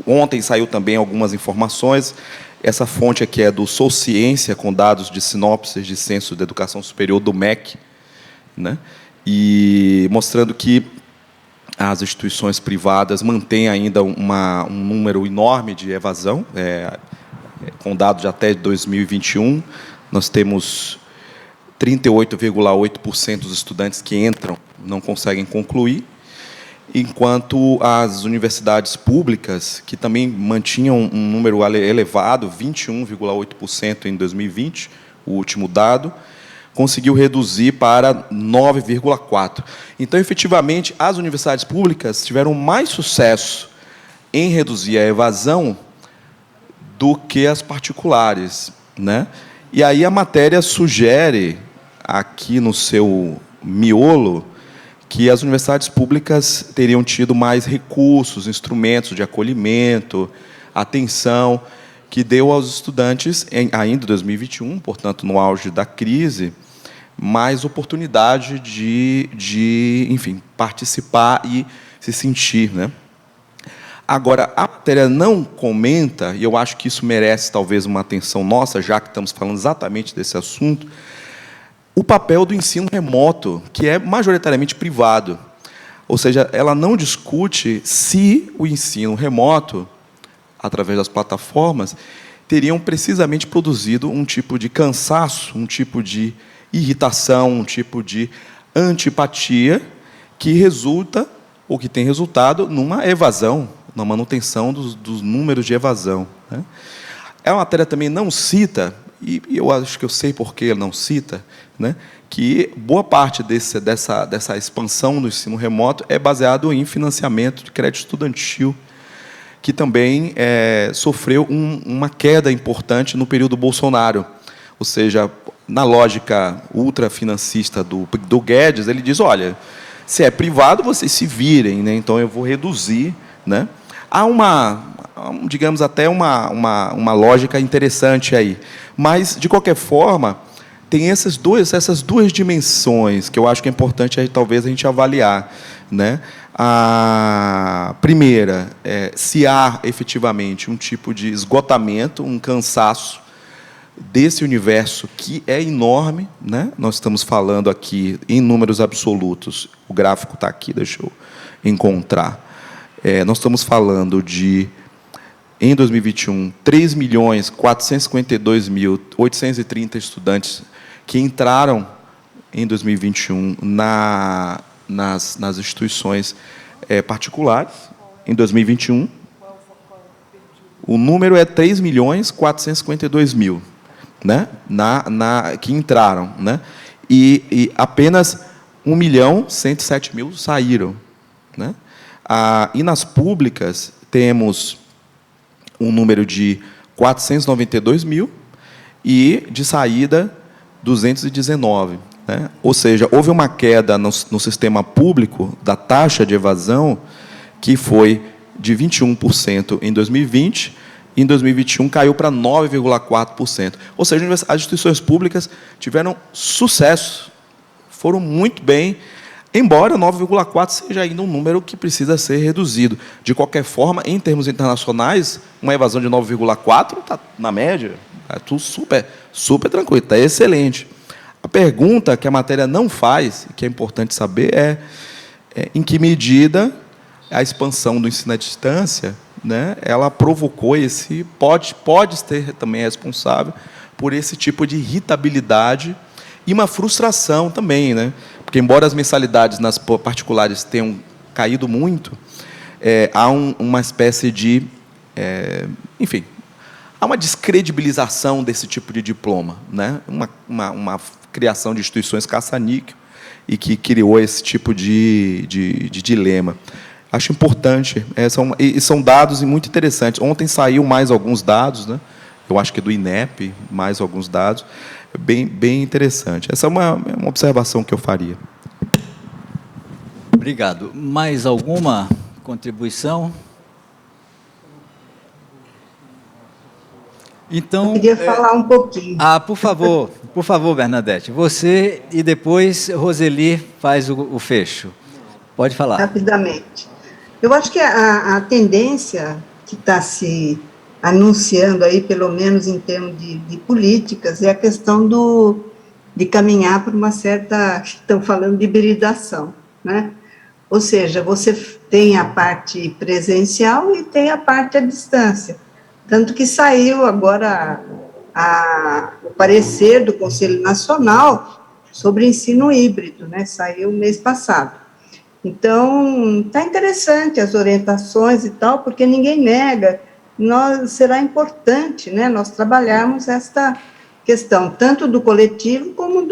ontem saiu também algumas informações. Essa fonte aqui é do Sou Ciência, com dados de sinopses de censo de educação superior do MEC, né? E mostrando que as instituições privadas mantêm ainda um número enorme de evasão, com dados de até 2021, nós temos 38,8% dos estudantes que entram não conseguem concluir, enquanto as universidades públicas, que também mantinham um número elevado, 21,8% em 2020, o último dado, conseguiu reduzir para 9,4%. Então, efetivamente, as universidades públicas tiveram mais sucesso em reduzir a evasão do que as particulares, né? E aí a matéria sugere, aqui no seu miolo, que as universidades públicas teriam tido mais recursos, instrumentos de acolhimento, atenção, que deu aos estudantes, ainda em 2021, portanto, no auge da crise, mais oportunidade de enfim, participar e se sentir, né? Agora, a matéria não comenta, e eu acho que isso merece talvez uma atenção nossa, já que estamos falando exatamente desse assunto, o papel do ensino remoto, que é majoritariamente privado. Ou seja, ela não discute se o ensino remoto, através das plataformas, teriam precisamente produzido um tipo de cansaço, um tipo de irritação, um tipo de antipatia que resulta, ou que tem resultado, numa evasão, na manutenção dos números de evasão, né? A matéria também não cita, e eu acho que eu sei por que ele não cita, né, que boa parte dessa expansão do ensino remoto é baseado em financiamento de crédito estudantil, que também sofreu uma queda importante no período Bolsonaro. Ou seja, na lógica ultrafinancista do Guedes, ele diz, olha, se é privado, vocês se virem, né, então eu vou reduzir, né? Há digamos, até uma lógica interessante aí. Mas, de qualquer forma, tem essas duas dimensões que eu acho que é importante, talvez, a gente avaliar, né? A primeira, se há, efetivamente, um tipo de esgotamento, um cansaço desse universo que é enorme, né? Nós estamos falando aqui em números absolutos, o gráfico está aqui, deixa eu encontrar. Nós estamos falando de, em 2021, 3.452.830 estudantes que entraram em 2021 nas instituições particulares. Em 2021, o número é 3.452.000, né, que entraram, né, e apenas 1.107.000 saíram, né? E nas públicas temos um número de 492.000 e de saída 219, né? Ou seja, houve uma queda no sistema público da taxa de evasão que foi de 21% em 2020, e em 2021 caiu para 9,4%. Ou seja, as instituições públicas tiveram sucesso, foram muito bem, embora 9,4 seja ainda um número que precisa ser reduzido. De qualquer forma, em termos internacionais, uma evasão de 9,4 está na média, é tudo super tranquilo, está excelente. A pergunta que a matéria não faz, e que é importante saber, é em que medida a expansão do ensino à distância, né, ela provocou pode ser também responsável por esse tipo de irritabilidade e uma frustração também, né? Porque, embora as mensalidades nas particulares tenham caído muito, há uma espécie de... enfim, há uma descredibilização desse tipo de diploma, né? Uma criação de instituições caça-níquel e que criou esse tipo de dilema. Acho importante. São dados muito interessantes. Ontem saiu mais alguns dados, né? Eu acho que do INEP, mais alguns dados. Bem interessante. Essa é uma observação que eu faria. Obrigado. Mais alguma contribuição? Então, eu queria falar um pouquinho. Por favor, Bernadette. Você e depois Roseli faz o fecho. Pode falar. Rapidamente. Eu acho que a tendência que está se anunciando aí, pelo menos em termos de políticas, é a questão de caminhar para uma certa, estão falando de hibridação, né? Ou seja, você tem a parte presencial e tem a parte à distância. Tanto que saiu agora o parecer do Conselho Nacional sobre ensino híbrido, né? Saiu mês passado. Então, está interessante as orientações e tal, porque ninguém nega, será importante, né, nós trabalharmos esta questão, tanto do coletivo como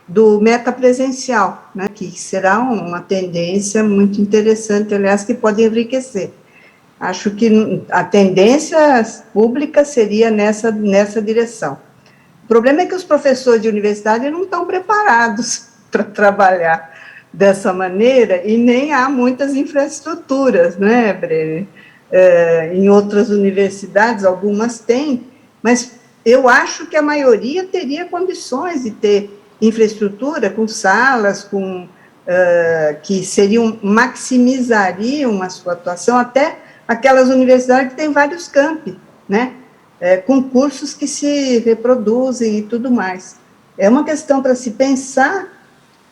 do metapresencial, né, que será uma tendência muito interessante, aliás, que pode enriquecer. Acho que a tendência pública seria nessa direção. O problema é que os professores de universidade não estão preparados para trabalhar dessa maneira e nem há muitas infraestruturas, né, Brené? Em outras universidades, algumas têm, mas eu acho que a maioria teria condições de ter infraestrutura com salas, que maximizariam a sua atuação, até aquelas universidades que têm vários campi, né, com cursos que se reproduzem e tudo mais. É uma questão para se pensar,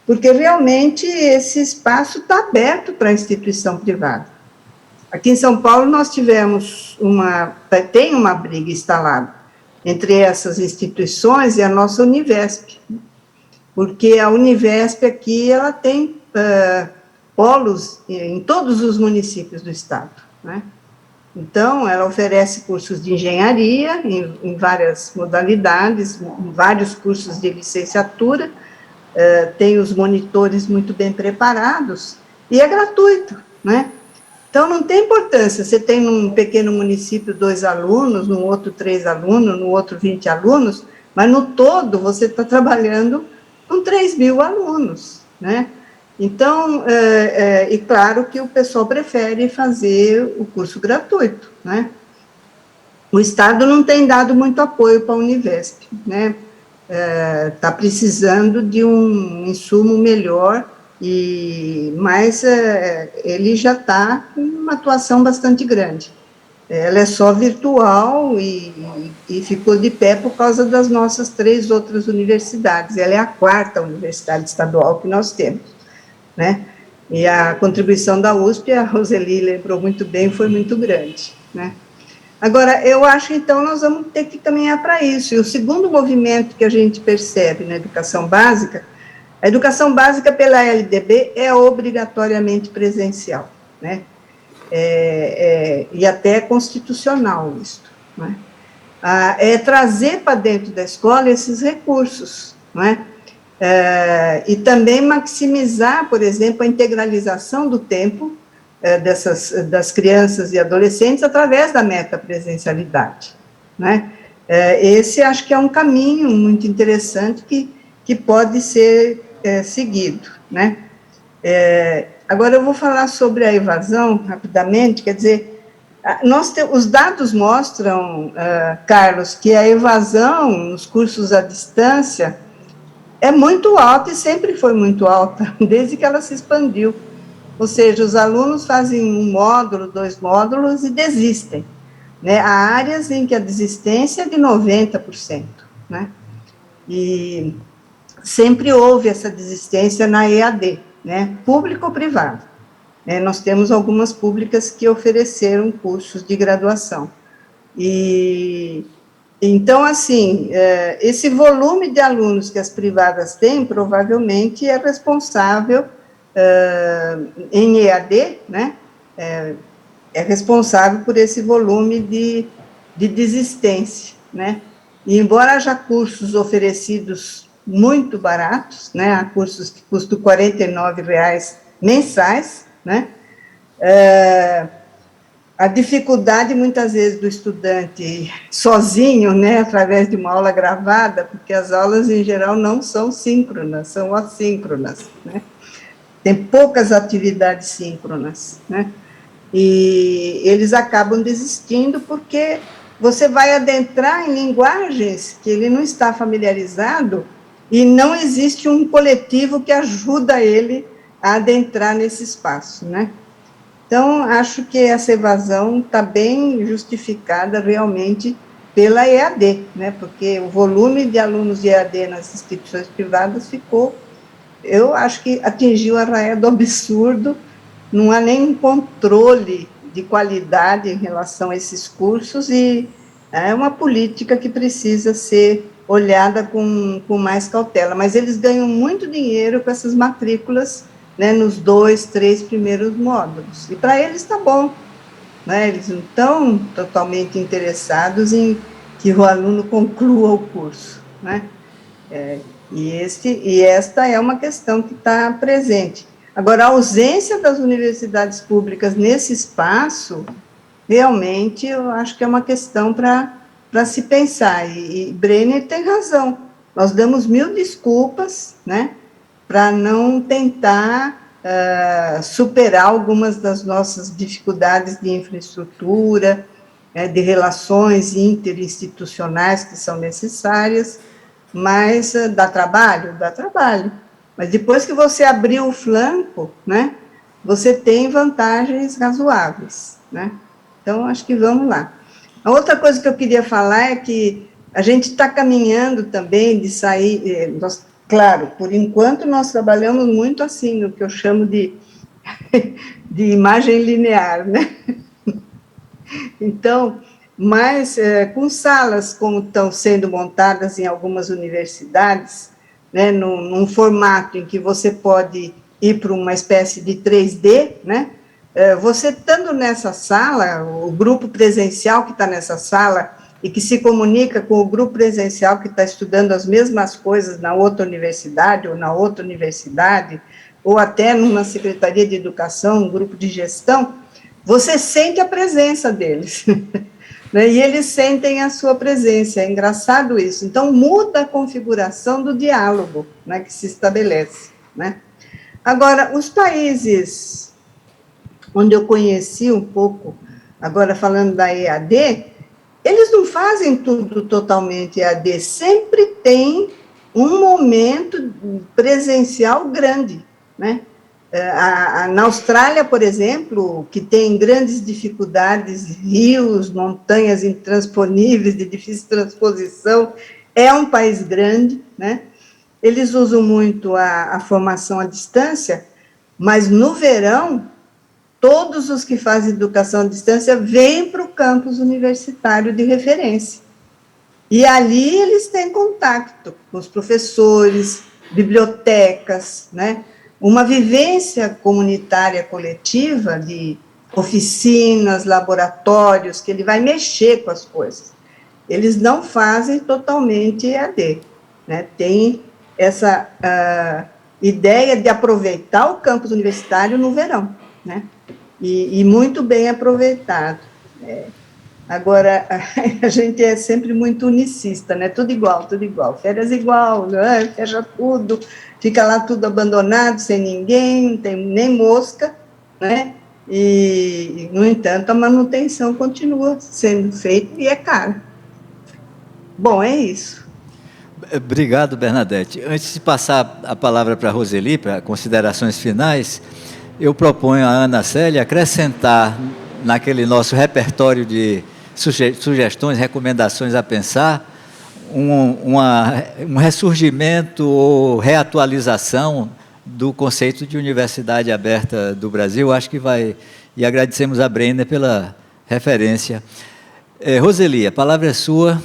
porque realmente esse espaço está aberto para a instituição privada. Aqui em São Paulo nós tivemos tem uma briga instalada entre essas instituições e a nossa Univesp, porque a Univesp aqui, ela tem polos em todos os municípios do estado, né? Então, ela oferece cursos de engenharia em várias modalidades, vários cursos de licenciatura, tem os monitores muito bem preparados, e é gratuito, né? Então, não tem importância, você tem num pequeno município 2 alunos, no outro 3 alunos, no outro 20 alunos, mas no todo você está trabalhando com 3.000 alunos, né? Então, e claro que o pessoal prefere fazer o curso gratuito, né? O Estado não tem dado muito apoio para a Univesp, né? Está precisando de um insumo melhor, mas ele já está com uma atuação bastante grande. Ela é só virtual e ficou de pé por causa das nossas 3 outras universidades. Ela é a 4ª universidade estadual que nós temos, né? E a contribuição da USP, a Roseli lembrou muito bem, foi muito grande, né? Agora, eu acho, então, nós vamos ter que caminhar para isso. E o segundo movimento que a gente percebe na educação básica, a educação básica pela LDB é obrigatoriamente presencial, né? E até é constitucional isso, né? É trazer para dentro da escola esses recursos, né? E também maximizar, por exemplo, a integralização do tempo das crianças e adolescentes através da metapresencialidade, né? Esse acho que é um caminho muito interessante que pode ser seguido, né? Agora eu vou falar sobre a evasão rapidamente, quer dizer, os dados mostram, Carlos, que a evasão nos cursos à distância é muito alta e sempre foi muito alta, desde que ela se expandiu. Ou seja, os alunos fazem 1 módulo, 2 módulos e desistem, né? Há áreas em que a desistência é de 90%, né? E sempre houve essa desistência na EAD, né? Público ou privado. Nós temos algumas públicas que ofereceram cursos de graduação. Então, assim, esse volume de alunos que as privadas têm, provavelmente é responsável, em EAD, né, é responsável por esse volume de desistência, né, e embora haja cursos oferecidos muito baratos, né, há cursos que custam R$ 49,00 mensais, né, a dificuldade, muitas vezes, do estudante sozinho, né, através de uma aula gravada, porque as aulas, em geral, não são síncronas, são assíncronas, né, tem poucas atividades síncronas, né, e eles acabam desistindo porque você vai adentrar em linguagens que ele não está familiarizado e não existe um coletivo que ajuda ele a adentrar nesse espaço, né. Então, acho que essa evasão está bem justificada realmente pela EAD, né? Porque o volume de alunos de EAD nas instituições privadas ficou, eu acho que atingiu a raia do absurdo, não há nenhum controle de qualidade em relação a esses cursos e é uma política que precisa ser olhada com mais cautela, mas eles ganham muito dinheiro com essas matrículas, né, nos 2, 3 primeiros módulos, e para eles está bom, né, eles não estão totalmente interessados em que o aluno conclua o curso, né, e esta é uma questão que está presente. Agora, a ausência das universidades públicas nesse espaço, realmente, eu acho que é uma questão para se pensar, e Brenner tem razão, nós damos 1000 desculpas, né, para não tentar superar algumas das nossas dificuldades de infraestrutura, de relações interinstitucionais que são necessárias, mas dá trabalho? Dá trabalho. Mas depois que você abriu o flanco, né, você tem vantagens razoáveis, né? Então, acho que vamos lá. A outra coisa que eu queria falar é que a gente está caminhando também de sair, claro, por enquanto nós trabalhamos muito assim, no que eu chamo de imagem linear, né? Então, mas com salas como estão sendo montadas em algumas universidades, né, num formato em que você pode ir para uma espécie de 3D, né, você estando nessa sala, o grupo presencial que está nessa sala e que se comunica com o grupo presencial que está estudando as mesmas coisas na outra universidade, ou até numa secretaria de educação, um grupo de gestão, você sente a presença deles, né, e eles sentem a sua presença, é engraçado isso. Então, muda a configuração do diálogo, né, que se estabelece, né. Agora, os países onde eu conheci um pouco, agora falando da EAD, eles não fazem tudo totalmente EAD, sempre tem um momento presencial grande, né. Na Austrália, por exemplo, que tem grandes dificuldades, rios, montanhas intransponíveis, de difícil transposição, é um país grande, né? Eles usam muito a formação à distância, mas no verão, todos os que fazem educação à distância vêm para o campus universitário de referência. E ali eles têm contato com os professores, bibliotecas, né? Uma vivência comunitária coletiva de oficinas, laboratórios, que ele vai mexer com as coisas. Eles não fazem totalmente EAD, né? Tem essa ideia de aproveitar o campus universitário no verão, né? E muito bem aproveitado. Agora, a gente é sempre muito unicista, né? Tudo igual, férias igual, né? Fecha tudo, fica lá tudo abandonado, sem ninguém, não tem nem mosca, né? E, no entanto, a manutenção continua sendo feita e é cara. Bom, é isso. Obrigado, Bernadette. Antes de passar a palavra para a Roseli, para considerações finais, eu proponho a Ana Célia acrescentar naquele nosso repertório de sugestões, recomendações a pensar, um ressurgimento ou reatualização do conceito de Universidade Aberta do Brasil. Acho que vai... E agradecemos a Brenner pela referência. Roseli, a palavra é sua.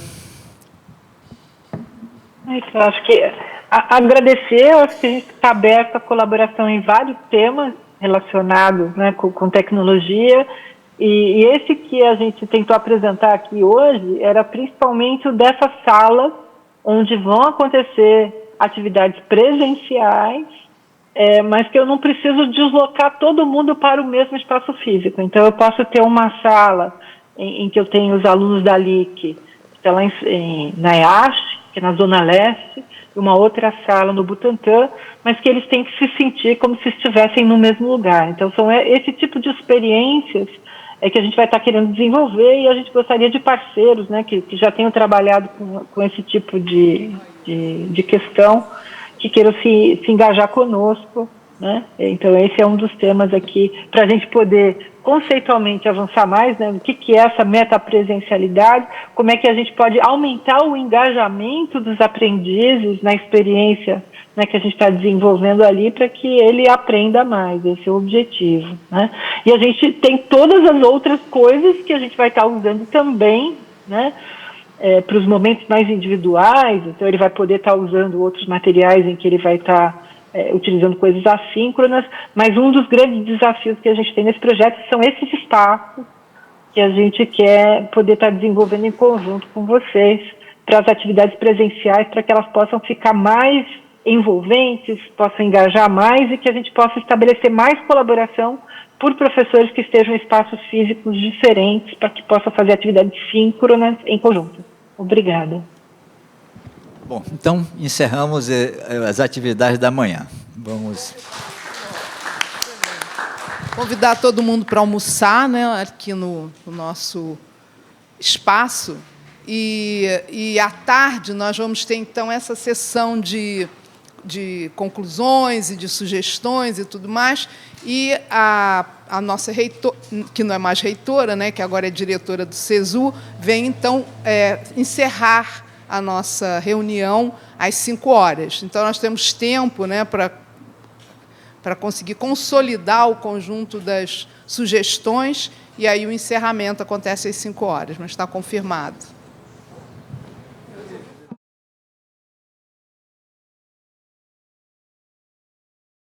Eu acho que agradecer, eu acho que a gente está aberto à colaboração em vários temas relacionados, né, com tecnologia, e esse que a gente tentou apresentar aqui hoje era principalmente o dessa sala, onde vão acontecer atividades presenciais, mas que eu não preciso deslocar todo mundo para o mesmo espaço físico. Então, eu posso ter uma sala em que eu tenho os alunos da LIC, que está lá na EASH, que é na Zona Leste, e uma outra sala no Butantã, mas que eles têm que se sentir como se estivessem no mesmo lugar. Então, são esse tipo de experiências que a gente vai estar querendo desenvolver, e a gente gostaria de parceiros, né, que já tenham trabalhado com esse tipo de questão, que queiram se engajar conosco né? Então, esse é um dos temas aqui, para a gente poder conceitualmente avançar mais, né? O que é essa metapresencialidade, como é que a gente pode aumentar o engajamento dos aprendizes na experiência, né, que a gente está desenvolvendo ali, para que ele aprenda mais. Esse é o objetivo, né? E a gente tem todas as outras coisas que a gente vai estar usando também, né, para os momentos mais individuais. Então, ele vai poder estar usando outros materiais em que ele vai estar utilizando coisas assíncronas, mas um dos grandes desafios que a gente tem nesse projeto são esses espaços que a gente quer poder estar desenvolvendo em conjunto com vocês para as atividades presenciais, para que elas possam ficar mais envolventes, possam engajar mais e que a gente possa estabelecer mais colaboração por professores que estejam em espaços físicos diferentes para que possam fazer atividades síncronas em conjunto. Obrigada. Bom, então encerramos as atividades da manhã. Vamos convidar todo mundo para almoçar, né, aqui no nosso espaço. E à tarde nós vamos ter, então, essa sessão de conclusões e de sugestões e tudo mais. E a nossa reitora, que não é mais reitora, né, que agora é diretora do CESU, vem, então, encerrar a nossa reunião às 5h. Então, nós temos tempo, né, para conseguir consolidar o conjunto das sugestões, e aí o encerramento acontece às 5h, mas está confirmado.